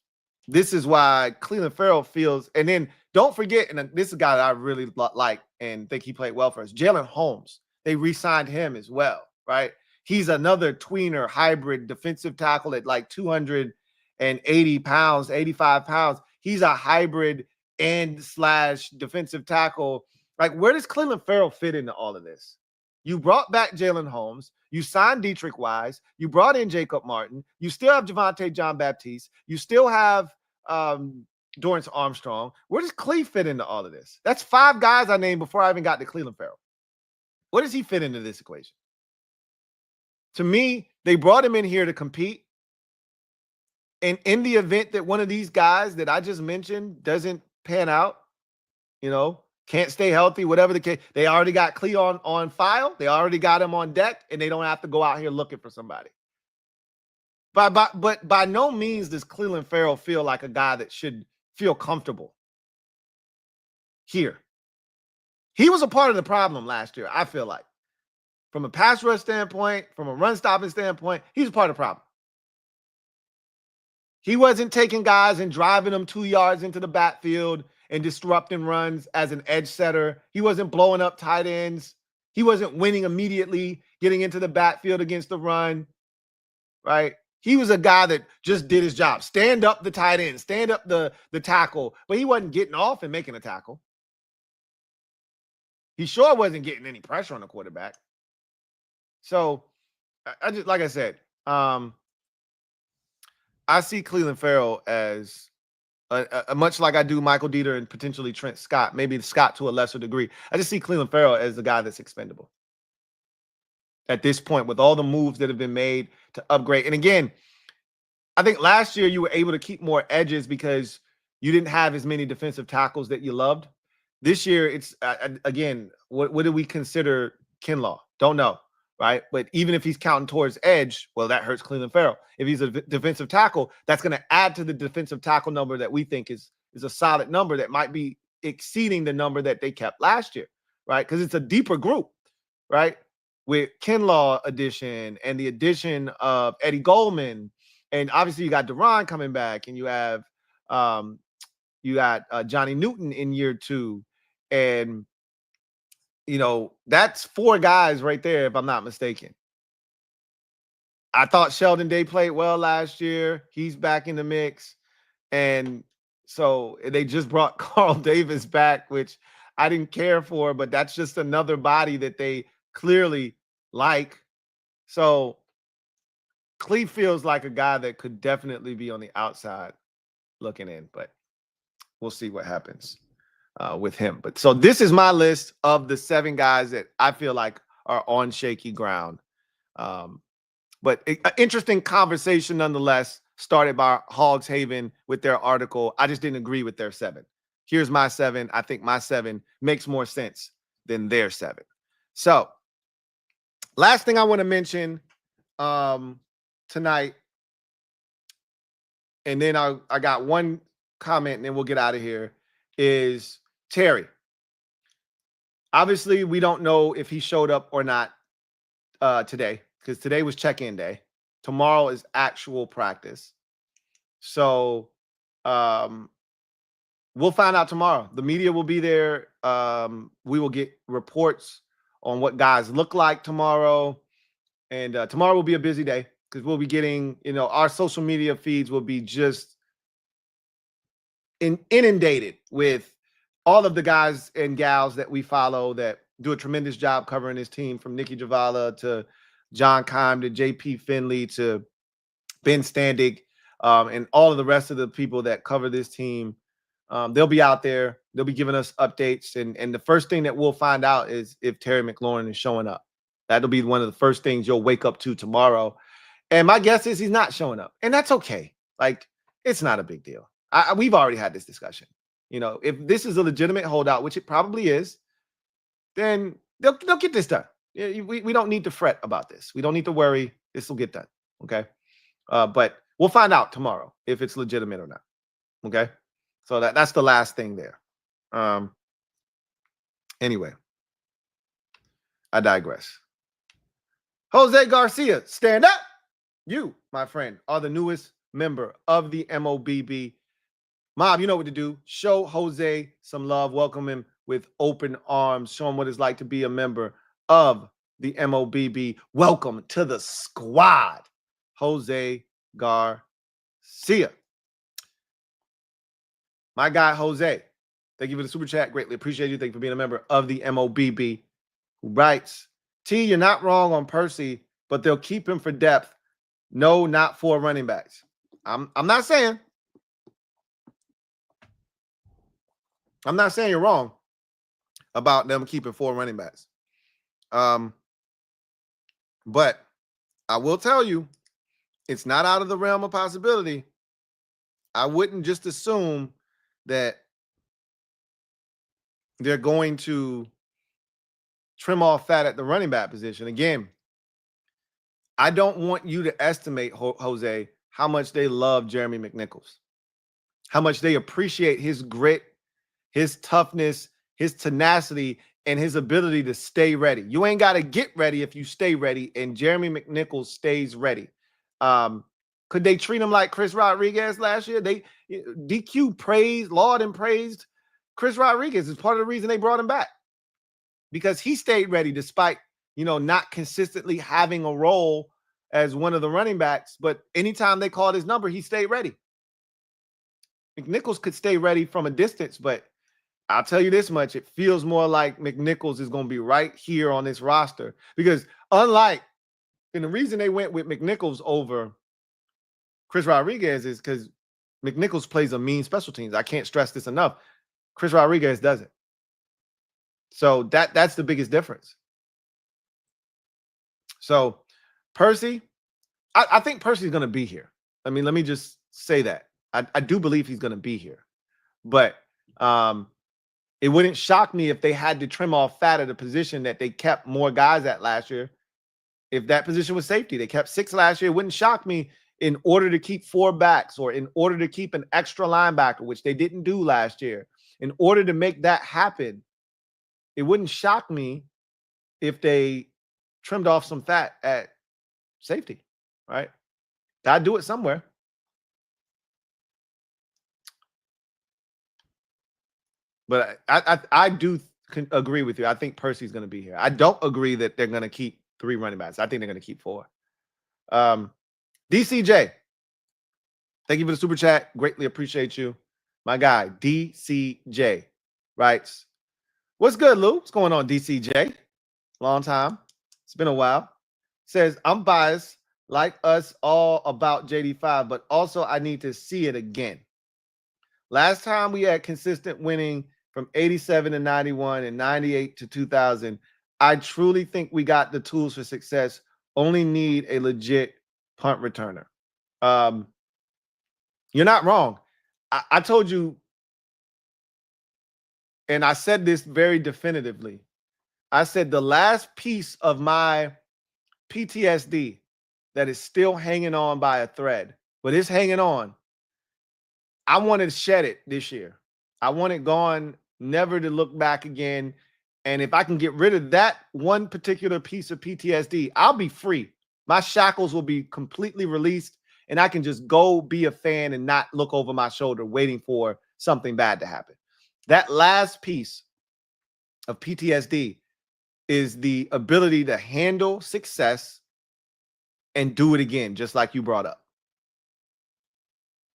this is why Cleveland Farrell feels, and then don't forget, and this is a guy that I really like and think he played well for us, Jalen Holmes. They re-signed him as well, right? He's another tweener hybrid defensive tackle at like 280 pounds, 85 pounds. He's a hybrid end/defensive tackle. Like, where does Cleveland Farrell fit into all of this? You brought back Jalen Holmes. You signed Dietrich Wise. You brought in Jacob Martin. You still have Javonte John Baptiste. You still have Dorrance Armstrong. Where does Cleve fit into all of this? That's 5 guys I named before I even got to Cleveland Farrell. Where does he fit into this equation? To me, they brought him in here to compete. And in the event that one of these guys that I just mentioned doesn't pan out, can't stay healthy, whatever the case, they already got Cleve on file. They already got him on deck, and they don't have to go out here looking for somebody. But by no means does Cleveland Farrell feel like a guy that should feel comfortable here. He was a part of the problem last year, I feel like. From a pass rush standpoint, from a run-stopping standpoint, he's a part of the problem. He wasn't taking guys and driving them 2 yards into the backfield and disrupting runs as an edge setter. He wasn't blowing up tight ends. He wasn't winning immediately, getting into the backfield against the run, right? He was a guy that just did his job. Stand up the tight end, stand up the tackle, but he wasn't getting off and making a tackle. He sure wasn't getting any pressure on the quarterback. So, I just, like I said, I see Cleveland Farrell as much like I do Michael Dieter and potentially Trent Scott, maybe Scott to a lesser degree. I just see Cleveland Farrell as the guy that's expendable at this point with all the moves that have been made to upgrade. And again, I think last year you were able to keep more edges because you didn't have as many defensive tackles that you loved. This year, it's, again, what do we consider Kinlaw? Don't know. Right. But even if he's counting towards edge, well, that hurts Cleveland Farrell. If he's a defensive tackle, that's going to add to the defensive tackle number that we think is a solid number that might be exceeding the number that they kept last year. Right. Because it's a deeper group. Right. With Kinlaw addition and the addition of Eddie Goldman. And obviously you got Deron coming back, and you have Johnny Newton in year 2. And that's 4 guys right there, if I'm not mistaken. I thought Sheldon Day played well last year. He's back in the mix. And so they just brought Carl Davis back, which I didn't care for, but that's just another body that they clearly like. So Cleve feels like a guy that could definitely be on the outside looking in, but we'll see what happens with him. But so this is my list of the 7 guys that I feel like are on shaky ground. But an interesting conversation nonetheless, started by Hogs Haven with their article. I just didn't agree with their 7. Here's my 7. I think my 7 makes more sense than their 7. So last thing I want to mention tonight, and then I got one comment and then we'll get out of here, is Terry. Obviously, we don't know if he showed up or not today, because today was check-in day. Tomorrow is actual practice. So we'll find out tomorrow. The media will be there. We will get reports on what guys look like tomorrow. And tomorrow will be a busy day because we'll be getting, our social media feeds will be just inundated with all of the guys and gals that we follow that do a tremendous job covering this team, from Nikki Javala to John Keim to JP Finley to Ben Standig, and all of the rest of the people that cover this team. They'll be out there. They'll be giving us updates. And the first thing that we'll find out is if Terry McLaurin is showing up. That'll be one of the first things you'll wake up to tomorrow. And my guess is he's not showing up. And that's okay. Like, it's not a big deal. We've already had this discussion. You know, if this is a legitimate holdout, which it probably is, then they'll get this done. We don't need to fret about this. We don't need to worry. This will get done. Okay. But we'll find out tomorrow if it's legitimate or not. Okay. So that's the last thing there. Anyway, I digress. Jose Garcia, stand up. You, my friend, are the newest member of the MOBB. Mob, you know what to do. Show Jose some love. Welcome him with open arms. Show him what it's like to be a member of the MOBB. Welcome to the squad, Jose Garcia. My guy, Jose, thank you for the super chat. Greatly appreciate you. Thank you for being a member of the MOBB. Who writes, T, you're not wrong on Percy, but they'll keep him for depth. No, not for running backs. I'm not saying you're wrong about them keeping 4 running backs. But I will tell you, it's not out of the realm of possibility. I wouldn't just assume that they're going to trim off fat at the running back position. Again, I don't want you to estimate, Jose, how much they love Jeremy McNichols, how much they appreciate his grit, his toughness, his tenacity, and his ability to stay ready. You ain't got to get ready if you stay ready, and Jeremy McNichols stays ready. Could they treat him like Chris Rodriguez last year? DQ praised, lauded and praised Chris Rodriguez is part of the reason they brought him back, because he stayed ready despite, not consistently having a role as one of the running backs. But anytime they called his number, he stayed ready. McNichols could stay ready from a distance, but I'll tell you this much. It feels more like McNichols is going to be right here on this roster, because and the reason they went with McNichols over Chris Rodriguez is because McNichols plays a mean special teams. I can't stress this enough. Chris Rodriguez doesn't. So that's the biggest difference. So Percy, I think Percy's going to be here. I mean, let me just say that. I do believe he's going to be here. But it wouldn't shock me if they had to trim off fat at a position that they kept more guys at last year. If that position was safety, they kept 6 last year. It wouldn't shock me in order to keep 4 backs, or in order to keep an extra linebacker, which they didn't do last year. In order to make that happen, it wouldn't shock me if they trimmed off some fat at safety, right? Gotta do it somewhere. But I do agree with you. I think Percy's going to be here. I don't agree that they're going to keep 3 running backs. I think they're going to keep 4. DCJ, thank you for the super chat. Greatly appreciate you. My guy, DCJ, writes, what's good, Lou? What's going on, DCJ? Long time. It's been a while. Says, I'm biased like us all about JD5, but also I need to see it again. Last time we had consistent winning from 87 to 91 and 98 to 2000. I truly think we got the tools for success. Only need a legit punt returner. You're not wrong. I told you, and I said this very definitively. I said the last piece of my PTSD that is still hanging on by a thread, but it's hanging on. I wanted to shed it this year. I want it gone, never to look back again. And if I can get rid of that one particular piece of PTSD, I'll be free. My shackles will be completely released, and I can just go be a fan and not look over my shoulder waiting for something bad to happen. That last piece of PTSD is the ability to handle success and do it again, just like you brought up.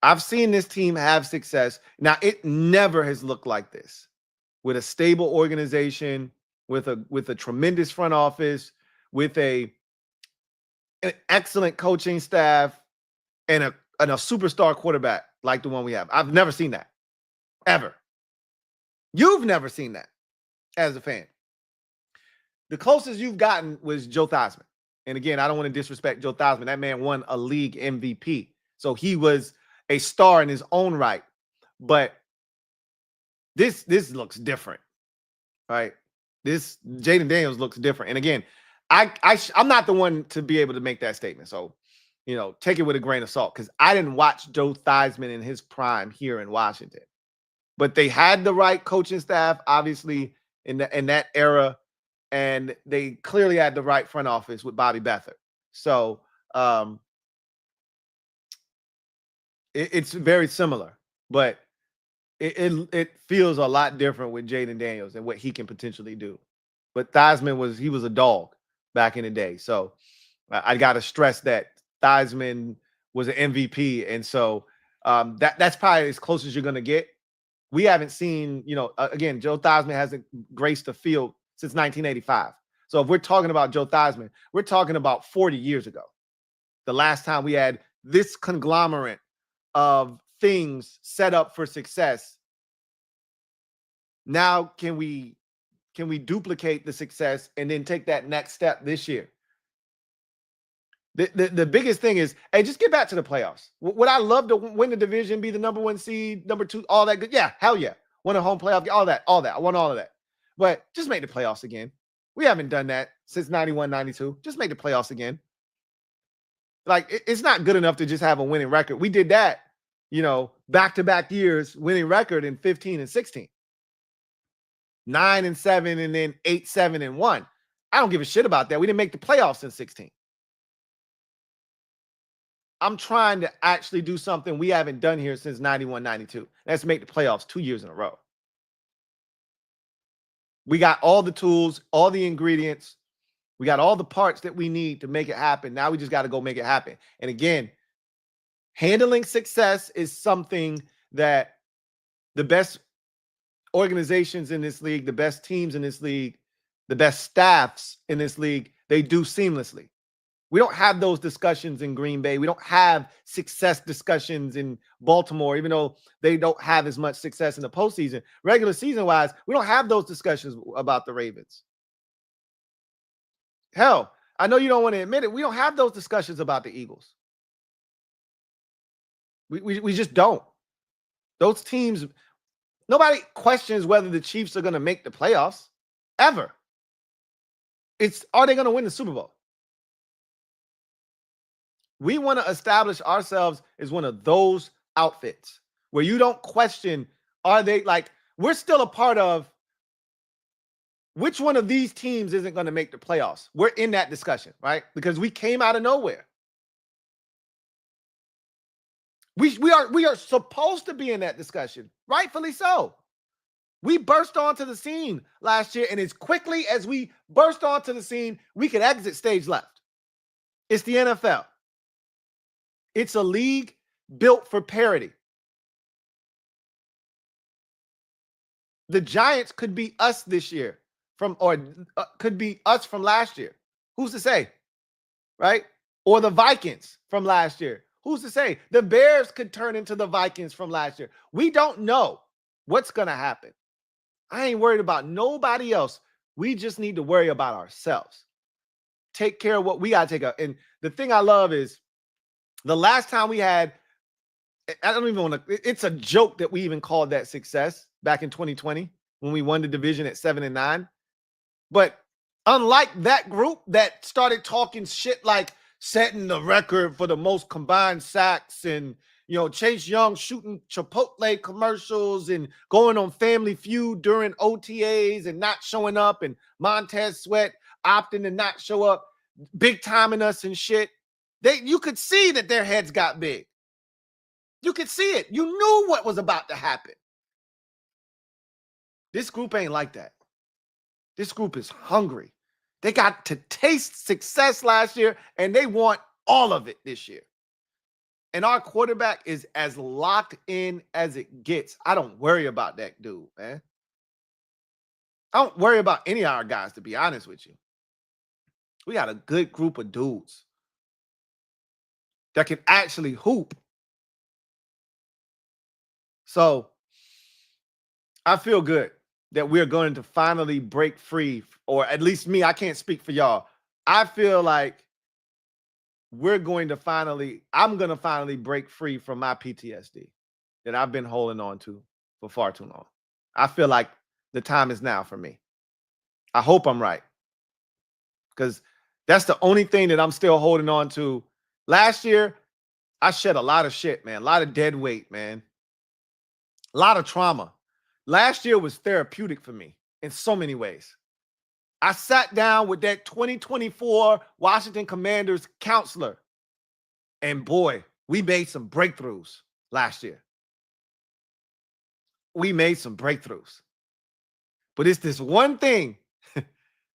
I've seen this team have success. Now, it never has looked like this, with a stable organization, with a tremendous front office, with an excellent coaching staff, and a superstar quarterback like the one we have. I've never seen that, ever. You've never seen that as a fan. The closest you've gotten was Joe Theismann. And again, I don't want to disrespect Joe Theismann. That man won a league MVP. So he was a star in his own right. But this looks different, right? This Jaden Daniels looks different. And again, I'm not the one to be able to make that statement. So, take it with a grain of salt, because I didn't watch Joe Theismann in his prime here in Washington. But they had the right coaching staff, obviously, in that era. And they clearly had the right front office with Bobby Beathard. So it's very similar, but it feels a lot different with Jaden Daniels and what he can potentially do. But Theismann was a dog back in the day. So I got to stress that Theismann was an MVP. And so that's probably as close as you're going to get. We haven't seen, again, Joe Theismann hasn't graced the field since 1985. So if we're talking about Joe Theismann, we're talking about 40 years ago. The last time we had this conglomerate of things set up for success. Now, can we duplicate the success and then take that next step this year? The biggest thing is, hey, just get back to the playoffs. Would I love to win the division, be the number 1 seed, number 2, all that good? Yeah, hell yeah. Win a home playoff, all that. I want all of that. But just make the playoffs again. We haven't done that since 91, 92. Just make the playoffs again. Like, it's not good enough to just have a winning record. We did that, back-to-back years, winning record in 15 and 16. 9-7 and then 8-7-1. I don't give a shit about that. We didn't make the playoffs in 16. I'm trying to actually do something we haven't done here since 91, 92. That's make the playoffs 2 years in a row. We got all the tools, all the ingredients. We got all the parts that we need to make it happen. Now we just got to go make it happen. And again, handling success is something that the best organizations in this league, the best teams in this league, the best staffs in this league, they do seamlessly. We don't have those discussions in Green Bay. We don't have success discussions in Baltimore, even though they don't have as much success in the postseason. Regular season-wise, we don't have those discussions about the Ravens. Hell, I know you don't want to admit it. We don't have those discussions about the Eagles. We just don't. Those teams, nobody questions whether the Chiefs are going to make the playoffs, ever. Are they going to win the Super Bowl? We want to establish ourselves as one of those outfits where you don't question, we're still a part of which one of these teams isn't going to make the playoffs. We're in that discussion, right? Because we came out of nowhere. We are supposed to be in that discussion, rightfully so. We burst onto the scene last year, and as quickly as we burst onto the scene, we could exit stage left. It's the NFL. It's a league built for parity. The Giants could be us this year could be us from last year. Who's to say? Right? Or the Vikings from last year. Who's to say? The Bears could turn into the Vikings from last year. We don't know what's going to happen. I ain't worried about nobody else. We just need to worry about ourselves. Take care of what we got to take up. And the thing I love is the last time we had, I don't even want to, it's a joke that we even called that success back in 2020 when we won the division at 7-9. But unlike that group that started talking shit like setting the record for the most combined sacks and, Chase Young shooting Chipotle commercials and going on Family Feud during OTAs and not showing up, and Montez Sweat opting to not show up, big timing us and shit. You could see that their heads got big. You could see it. You knew what was about to happen. This group ain't like that. This group is hungry. They got to taste success last year, and they want all of it this year. And our quarterback is as locked in as it gets. I don't worry about that dude, man. I don't worry about any of our guys, to be honest with you. We got a good group of dudes. that can actually hoop. So I feel good that we're going to finally break free, or at least me, I can't speak for y'all. I feel like I'm going to finally break free from my PTSD that I've been holding on to for far too long. I feel like the time is now for me. I hope I'm right, because that's the only thing that I'm still holding on to. Last year, I shed a lot of shit, man. A lot of dead weight, man. A lot of trauma. Last year was therapeutic for me in so many ways. I sat down with that 2024 Washington Commanders counselor, and boy, we made some breakthroughs last year. We made some breakthroughs. But it's this one thing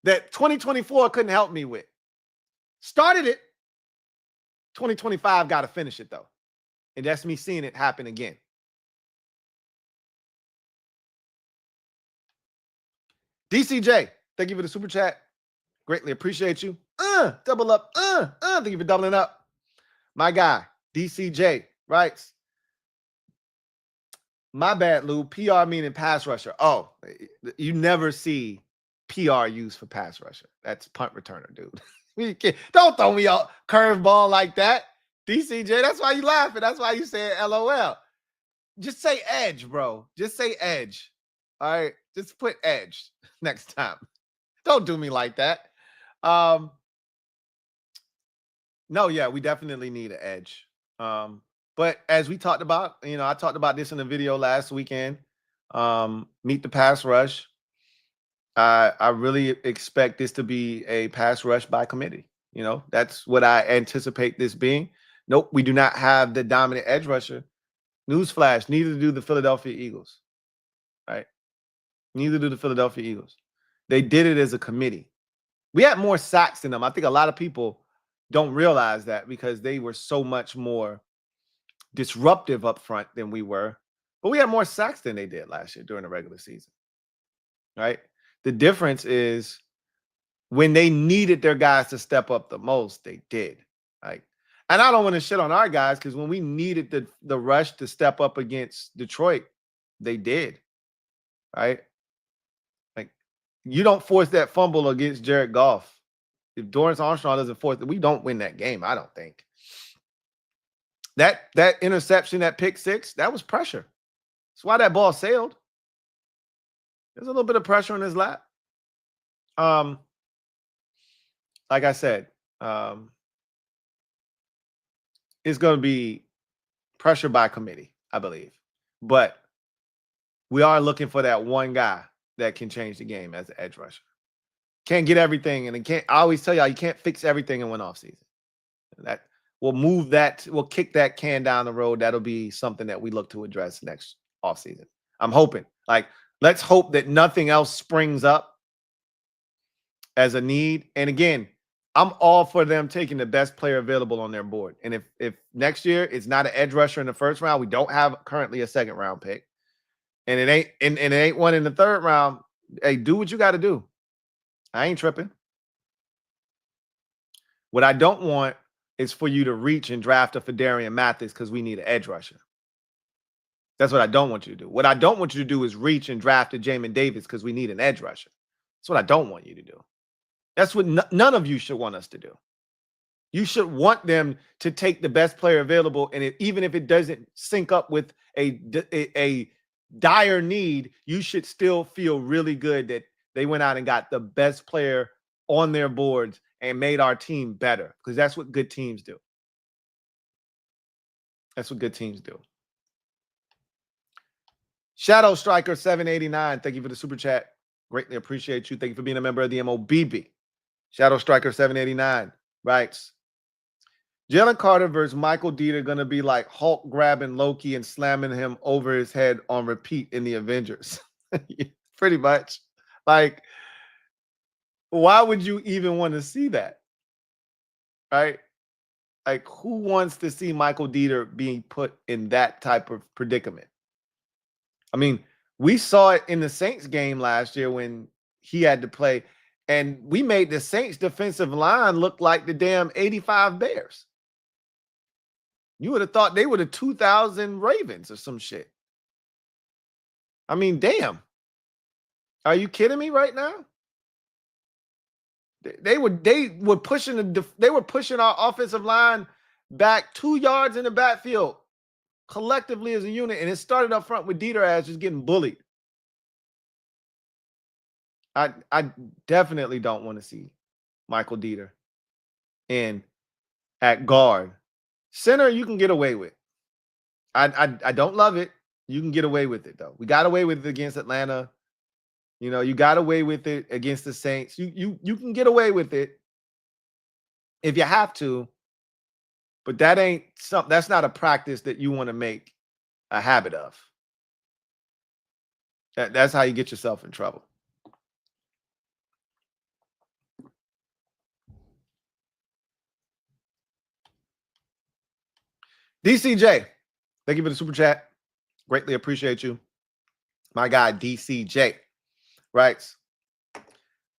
that 2024 couldn't help me with. Started it. 2025 got to finish it, though. And that's me seeing it happen again. DCJ, thank you for the super chat. Greatly appreciate you. Double up. Thank you for doubling up. My guy, DCJ, writes, my bad, Lou. PR meaning pass rusher. Oh, you never see PR used for pass rusher. That's punt returner, dude. Don't throw me a curveball like that. DCJ, that's why you laughing. That's why you say LOL. Just say edge, bro. Just say edge. All right. Just put edge next time. Don't do me like that. No, yeah, we definitely need an edge. But as we talked about, I talked about this in the video last weekend. Meet the pass rush. I really expect this to be a pass rush by committee. That's what I anticipate this being. Nope, we do not have the dominant edge rusher. Newsflash, neither do the Philadelphia Eagles. Right? Neither do the Philadelphia Eagles. They did it as a committee. We had more sacks than them. I think a lot of people don't realize that because they were so much more disruptive up front than we were. But we had more sacks than they did last year during the regular season. Right? The difference is when they needed their guys to step up the most, they did. Right? And I don't want to shit on our guys because when we needed the rush to step up against Detroit, they did. Right? Like, you don't force that fumble against Jared Goff. If Dorrance Armstrong doesn't force it, we don't win that game, I don't think. That interception, that pick six, that was pressure. That's why that ball sailed. There's a little bit of pressure on his lap. Like I said, it's going to be pressure by committee, I believe. But we are looking for that one guy that can change the game as an edge rusher. Can't get everything, and I always tell y'all, you can't fix everything in one offseason. That we'll kick that can down the road. That'll be something that we look to address next offseason. I'm hoping. Let's hope that nothing else springs up as a need. And again, I'm all for them taking the best player available on their board. And if next year it's not an edge rusher in the first round, we don't have currently a second round pick, and it ain't one in the third round. Hey, do what you got to do. I ain't tripping. What I don't want is for you to reach and draft a Fedarian Mathis because we need an edge rusher. That's what I don't want you to do. What I don't want you to do is reach and draft a Jamin Davis because we need an edge rusher. That's what I don't want you to do. That's what none of you should want us to do. You should want them to take the best player available, and even if it doesn't sync up with a dire need, you should still feel really good that they went out and got the best player on their boards and made our team better, because that's what good teams do. That's what good teams do. Shadow Striker 789, thank you for the super chat. Greatly appreciate you. Thank you for being a member of the MOBB. Shadow Striker 789 writes, Jalen Carter versus Michael Dieter going to be like Hulk grabbing Loki and slamming him over his head on repeat in the Avengers. Pretty much. Like, why would you even want to see that? Right? Like, who wants to see Michael Dieter being put in that type of predicament? I mean, we saw it in the Saints game last year when he had to play, and we made the Saints defensive line look like the damn 85 Bears. You would have thought they were the 2000 Ravens or some shit. I mean, damn. Are you kidding me right now? They were pushing our offensive line back 2 yards in the backfield collectively as a unit, and it started up front with Dieter as just getting bullied. I definitely don't want to see Michael Dieter at guard. Center, you can get away with. I don't love it. You can get away with it, though. We got away with it against Atlanta. You know, you got away with it against the Saints. You can get away with it if you have to, but that's not a practice that you want to make a habit of. That's how you get yourself in trouble. DCJ, thank you for the super chat. Greatly appreciate you. My guy, DCJ, writes,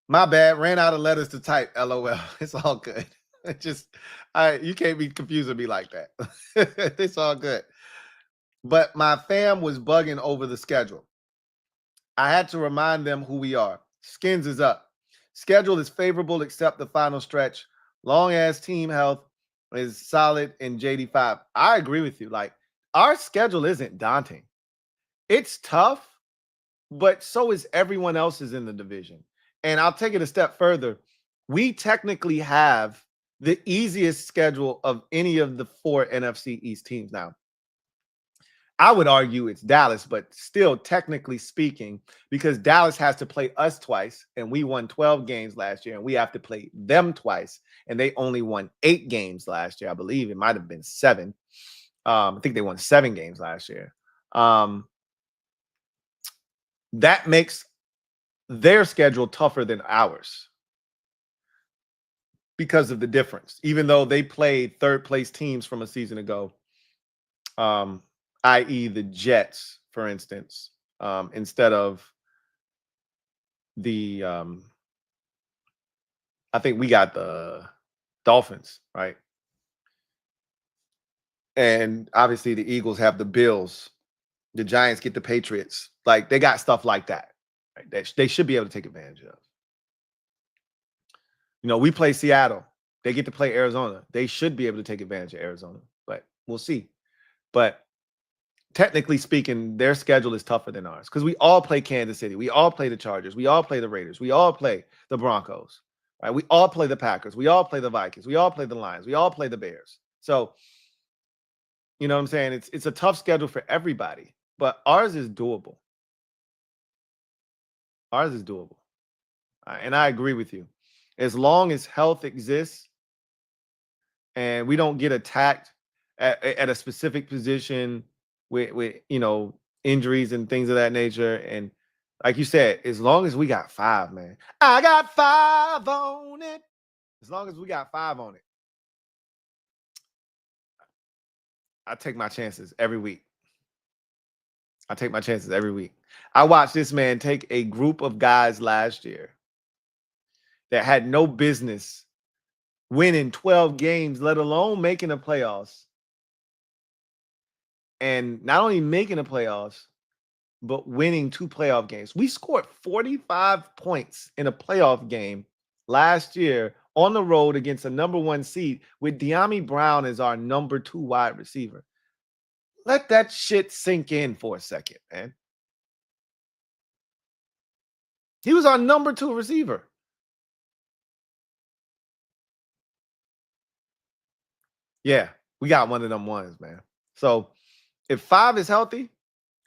my bad, ran out of letters to type, LOL. It's all good. You can't be confusing me like that. It's all good. But my fam was bugging over the schedule. I had to remind them who we are. Skins is up. Schedule is favorable except the final stretch. Long as team health is solid in JD5. I agree with you. Like, our schedule isn't daunting. It's tough, but so is everyone else's in the division. And I'll take it a step further. We technically have the easiest schedule of any of the 4 NFC East teams now. I would argue it's Dallas, but still, technically speaking, because Dallas has to play us twice, and we won 12 games last year, and we have to play them twice, and they only won 8 games last year. I believe it might have been 7. I think they won 7 games last year. That makes their schedule tougher than ours because of the difference, even though they played third-place teams from a season ago. I.e. the Jets, for instance, instead of the I think we got the Dolphins, right? And obviously the Eagles have the Bills. The Giants get the Patriots. Like, they got stuff like that, right? That they should be able to take advantage of. You know, we play Seattle. They get to play Arizona. They should be able to take advantage of Arizona, but we'll see. But technically speaking, their schedule is tougher than ours because we all play Kansas City. We all play the Chargers. We all play the Raiders. We all play the Broncos. Right? We all play the Packers. We all play the Vikings. We all play the Lions. We all play the Bears. So, you know what I'm saying? It's a tough schedule for everybody, but ours is doable. Ours is doable. And I agree with you. As long as health exists and we don't get attacked at a specific position with you know, injuries and things of that nature. And like you said, as long as we got 5, man. I got 5 on it. As long as we got 5 on it. I take my chances every week. I take my chances every week. I watched this man take a group of guys last year that had no business winning 12 games, let alone making the playoffs. And not only making the playoffs, but winning 2 playoff games. We scored 45 points in a playoff game last year on the road against a number 1 seed with De'Ami Brown as our number 2 wide receiver. Let that shit sink in for a second, man. He was our number 2 receiver. Yeah, we got one of them ones, man. So if 5 is healthy,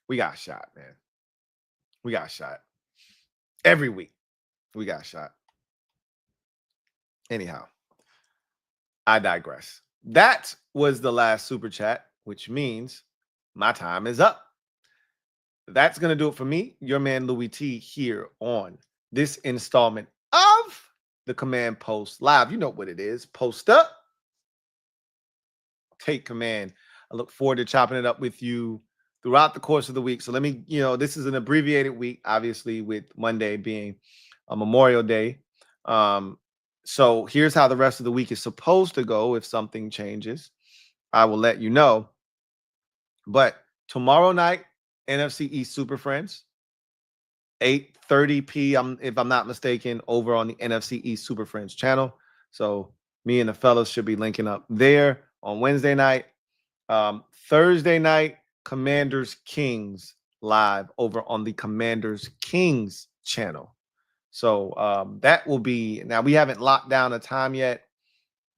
we got a shot, man. We got a shot. Every week, we got a shot. Anyhow, I digress. That was the last super chat, which means my time is up. That's going to do it for me, your man Louie T, here on this installment of the Command Post Live. You know what it is. Post up. Take command. I look forward to chopping it up with you throughout the course of the week. So let me, this is an abbreviated week, obviously, with Monday being a Memorial Day. So here's how the rest of the week is supposed to go if something changes. I will let you know. But tomorrow night, NFC East Super Friends, 8:30 p.m. If I'm not mistaken, over on the NFC East Super Friends channel. So me and the fellas should be linking up there on Wednesday night. Thursday night, Commanders Kings live over on the Commanders Kings channel. So that will be, now we haven't locked down a time yet.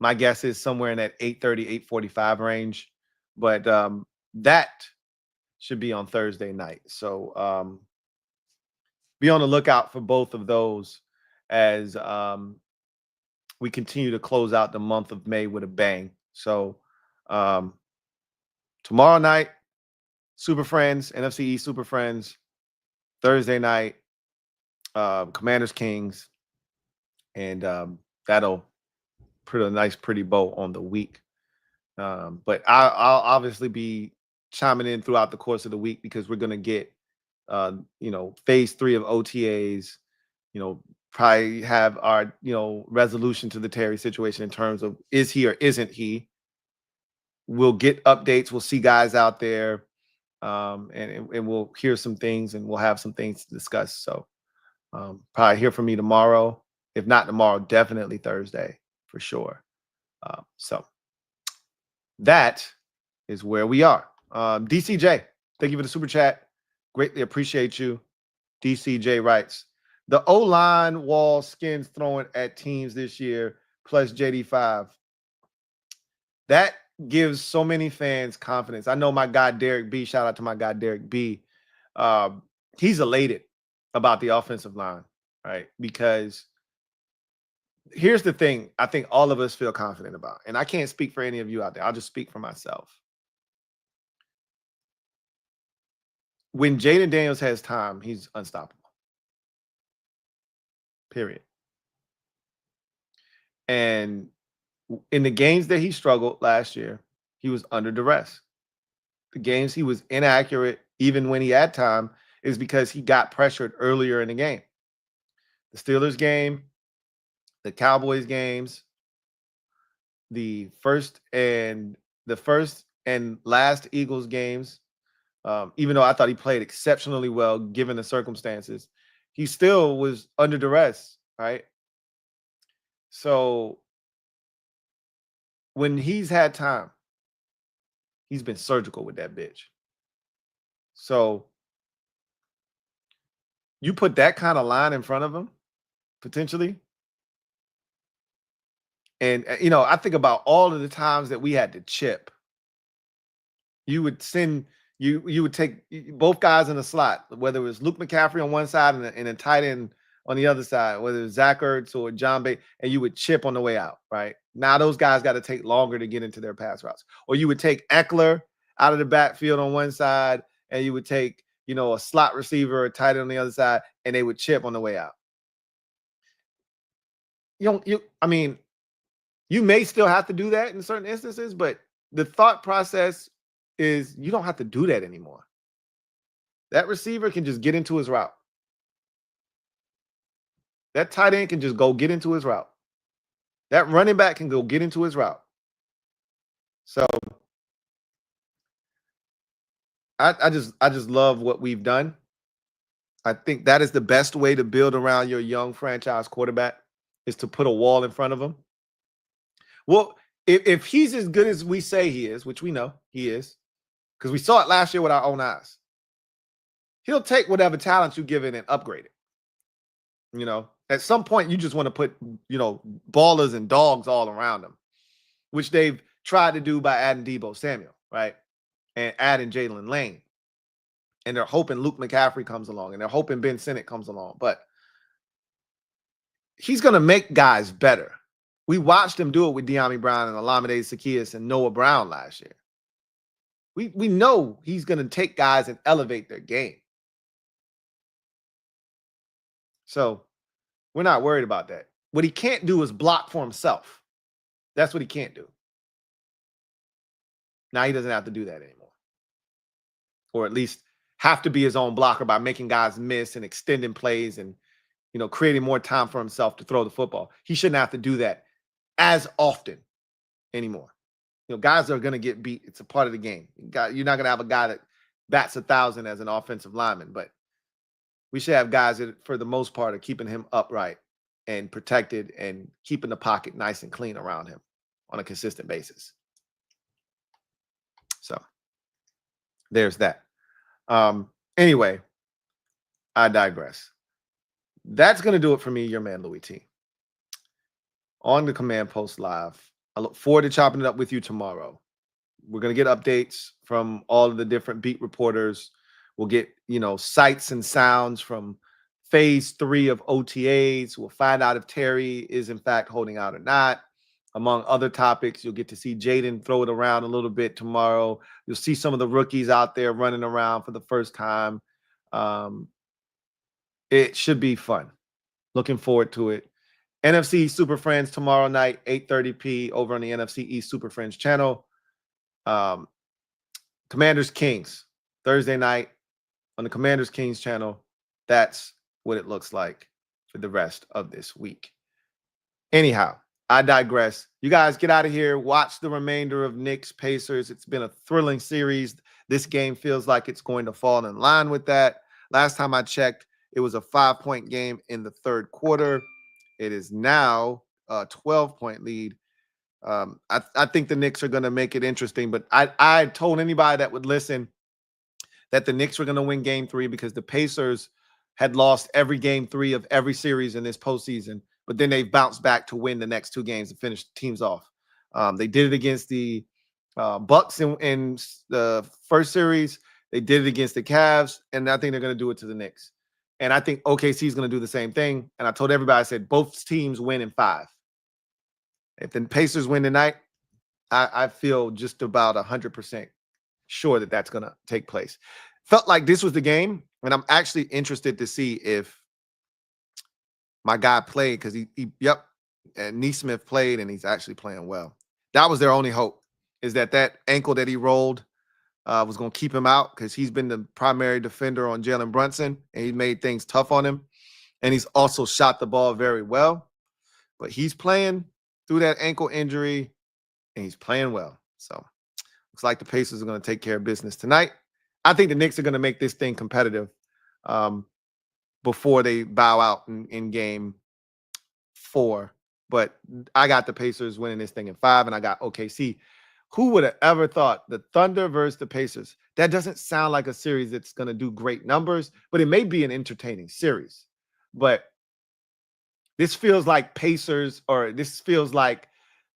My guess is somewhere in that 8:30, 8:45 range. But that should be on Thursday night. So be on the lookout for both of those as we continue to close out the month of May with a bang. So tomorrow night, Super Friends, NFC East Super Friends. Thursday night, Commanders Kings. And that'll put a nice, pretty bow on the week. But I'll obviously be chiming in throughout the course of the week because we're going to get, phase 3 of OTAs, probably have our, resolution to the Terry situation in terms of is he or isn't he. We'll get updates. We'll see guys out there, and we'll hear some things, and we'll have some things to discuss. So probably hear from me tomorrow. If not tomorrow, definitely Thursday for sure. So that is where we are. DCJ, thank you for the super chat. Greatly appreciate you. DCJ writes, the O-line wall skins throwing at teams this year plus JD5. That gives so many fans confidence. I know my guy Derek B, shout out to my guy Derek B. He's elated about the offensive line, right? Because here's the thing I think all of us feel confident about, and I can't speak for any of you out there. I'll just speak for myself. When Jaden Daniels has time, he's unstoppable. Period. And in the games that he struggled last year, he was under duress. The games he was inaccurate, even when he had time, is because he got pressured earlier in the game. The Steelers game, the Cowboys games, the first and last Eagles games, even though I thought he played exceptionally well given the circumstances, he still was under duress, right? So when he's had time, he's been surgical with that bitch. So you put that kind of line in front of him, potentially. And, I think about all of the times that we had to chip. You would send, you would take both guys in the slot, whether it was Luke McCaffrey on one side and a tight end on the other side, whether it was Zach Ertz or John Bay, and you would chip on the way out, right? Now those guys got to take longer to get into their pass routes. Or you would take Eckler out of the backfield on one side, and you would take, a slot receiver or tight end on the other side, and they would chip on the way out. You may still have to do that in certain instances, but the thought process is you don't have to do that anymore. That receiver can just get into his route. That tight end can just go get into his route. That running back can go get into his route. So I just love what we've done. I think that is the best way to build around your young franchise quarterback, is to put a wall in front of him. Well, if he's as good as we say he is, which we know he is, because we saw it last year with our own eyes, he'll take whatever talent you give it and upgrade it. At some point, you just want to put, ballers and dogs all around him, which they've tried to do by adding Deebo Samuel, right? And adding Jalen Lane. And they're hoping Luke McCaffrey comes along, and they're hoping Ben Sinnott comes along. But he's going to make guys better. We watched him do it with De'Ami Brown and Olamide Zaccheaus and Noah Brown last year. We know he's going to take guys and elevate their game. So we're not worried about that. What he can't do is block for himself. That's what he can't do. Now he doesn't have to do that anymore. Or at least have to be his own blocker by making guys miss and extending plays and, creating more time for himself to throw the football. He shouldn't have to do that as often anymore. guys are going to get beat. It's a part of the game. You're not going to have a guy that bats 1,000 as an offensive lineman, but we should have guys that, for the most part, are keeping him upright and protected and keeping the pocket nice and clean around him on a consistent basis. So there's that. Anyway, I digress. That's going to do it for me, your man, Louie T. On the Command Post Live. I look forward to chopping it up with you tomorrow. We're going to get updates from all of the different beat reporters. We'll get, sights and sounds from phase 3 of OTAs. We'll find out if Terry is, in fact, holding out or not. Among other topics, you'll get to see Jaden throw it around a little bit tomorrow. You'll see some of the rookies out there running around for the first time. It should be fun. Looking forward to it. NFC Super Friends tomorrow night, 8:30 over on the NFC East Super Friends channel. Commanders Kings, Thursday night on the Commanders Kings channel. That's what it looks like for the rest of this week. Anyhow, I digress. You guys get out of here. Watch the remainder of Knicks Pacers. It's been a thrilling series. This game feels like it's going to fall in line with that. Last time I checked, it was a 5-point game in the third quarter. It is now a 12-point lead. I think the Knicks are going to make it interesting, but I told anybody that would listen that the Knicks were going to win game 3 because the Pacers had lost every game 3 of every series in this postseason, but then they've bounced back to win the next 2 games and finish teams off. They did it against the Bucks in the first series. They did it against the Cavs, and I think they're going to do it to the Knicks. And I think OKC is going to do the same thing. And I told everybody, I said, both teams win in 5. If the Pacers win tonight, I feel just about 100% sure that that's going to take place. Felt like this was the game, and I'm actually interested to see if my guy played because and Neesmith played, and he's actually playing well. That was their only hope, is that ankle that he rolled was going to keep him out because he's been the primary defender on Jalen Brunson, and he made things tough on him. And he's also shot the ball very well. But he's playing through that ankle injury, and he's playing well. So looks like the Pacers are going to take care of business tonight. I think the Knicks are going to make this thing competitive before they bow out in game 4. But I got the Pacers winning this thing in 5, and I got OKC. Who would have ever thought the Thunder versus the Pacers? That doesn't sound like a series that's going to do great numbers, but it may be an entertaining series. But this feels like Pacers, or this feels like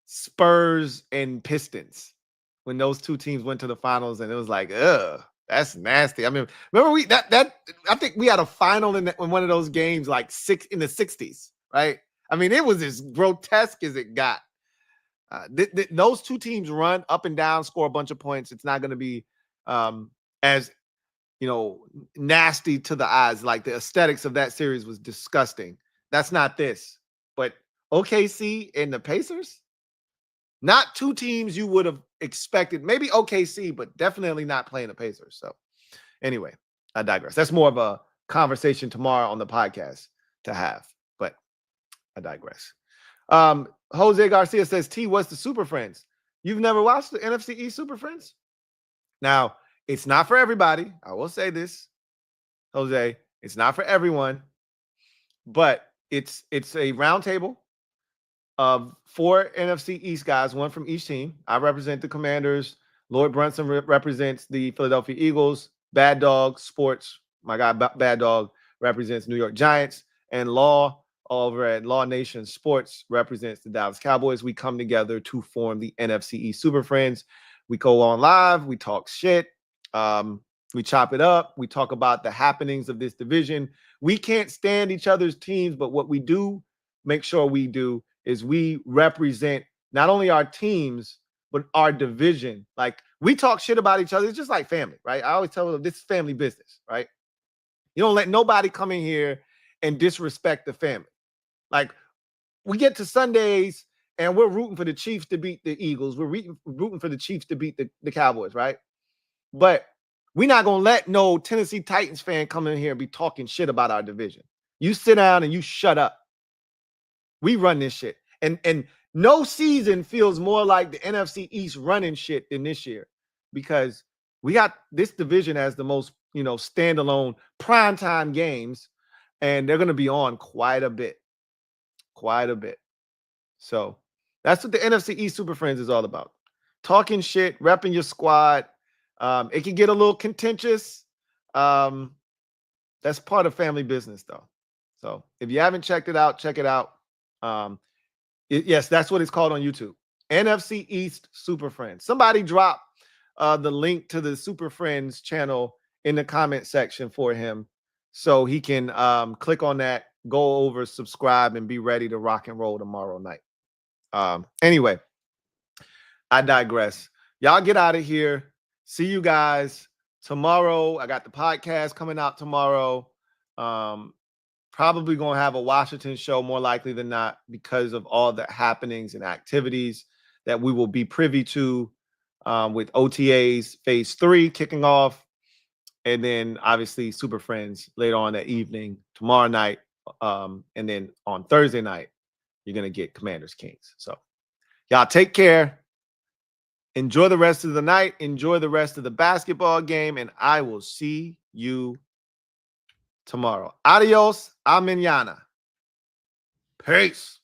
Spurs and Pistons when those 2 teams went to the finals, and it was like, ugh, that's nasty. I mean, remember I think we had a final in one of those games like in the 60s, right? I mean, it was as grotesque as it got. Those 2 teams run up and down, score a bunch of points. It's not going to be as nasty to the eyes. Like the aesthetics of that series was disgusting. That's not this. But OKC and the Pacers, not 2 teams you would have expected. Maybe OKC, but definitely not playing the Pacers. So anyway, I digress. That's more of a conversation tomorrow on the podcast to have, but I digress. Jose Garcia says, T, what's the Super Friends? You've never watched the NFC East Super Friends? Now, it's not for everybody. I will say this, Jose. It's not for everyone, but it's a round table of 4 NFC East guys, 1 from each team. I represent the Commanders. Lloyd Brunson represents the Philadelphia Eagles. Bad Dog Sports, my guy Bad Dog, represents New York Giants. And Law over at Law Nation Sports represents the Dallas Cowboys. We come together to form the NFC East Super Friends. We go on live. We talk shit. We chop it up. We talk about the happenings of this division. We can't stand each other's teams, but what we do make sure we do is we represent not only our teams, but our division. Like, we talk shit about each other. It's just like family, right? I always tell them this is family business, right? You don't let nobody come in here and disrespect the family. Like, we get to Sundays and we're rooting for the Chiefs to beat the Eagles. We're rooting for the Chiefs to beat the Cowboys, right? But we're not going to let no Tennessee Titans fan come in here and be talking shit about our division. You sit down and you shut up. We run this shit. And No season feels more like the NFC East running shit than this year, because we got this division as the most, standalone primetime games, and they're going to be on quite a bit. So that's what the NFC East Super Friends is all about. Talking shit, repping your squad. It can get a little contentious. That's part of family business, though. So if you haven't checked it out, check it out. Yes, that's what it's called on YouTube. NFC East Super Friends. Somebody drop the link to the Super Friends channel in the comment section for him, so he can click on that, go over, subscribe, and be ready to rock and roll tomorrow night. Anyway, I digress. Y'all get out of here. See you guys tomorrow. I got the podcast coming out tomorrow. Probably going to have a Washington show more likely than not, because of all the happenings and activities that we will be privy to, with OTAs phase 3 kicking off. And then obviously Super Friends later on that evening, tomorrow night. And then on Thursday night, you're going to get Commanders Kings. So y'all take care. Enjoy the rest of the night. Enjoy the rest of the basketball game. And I will see you tomorrow. Adios, mañana. Peace.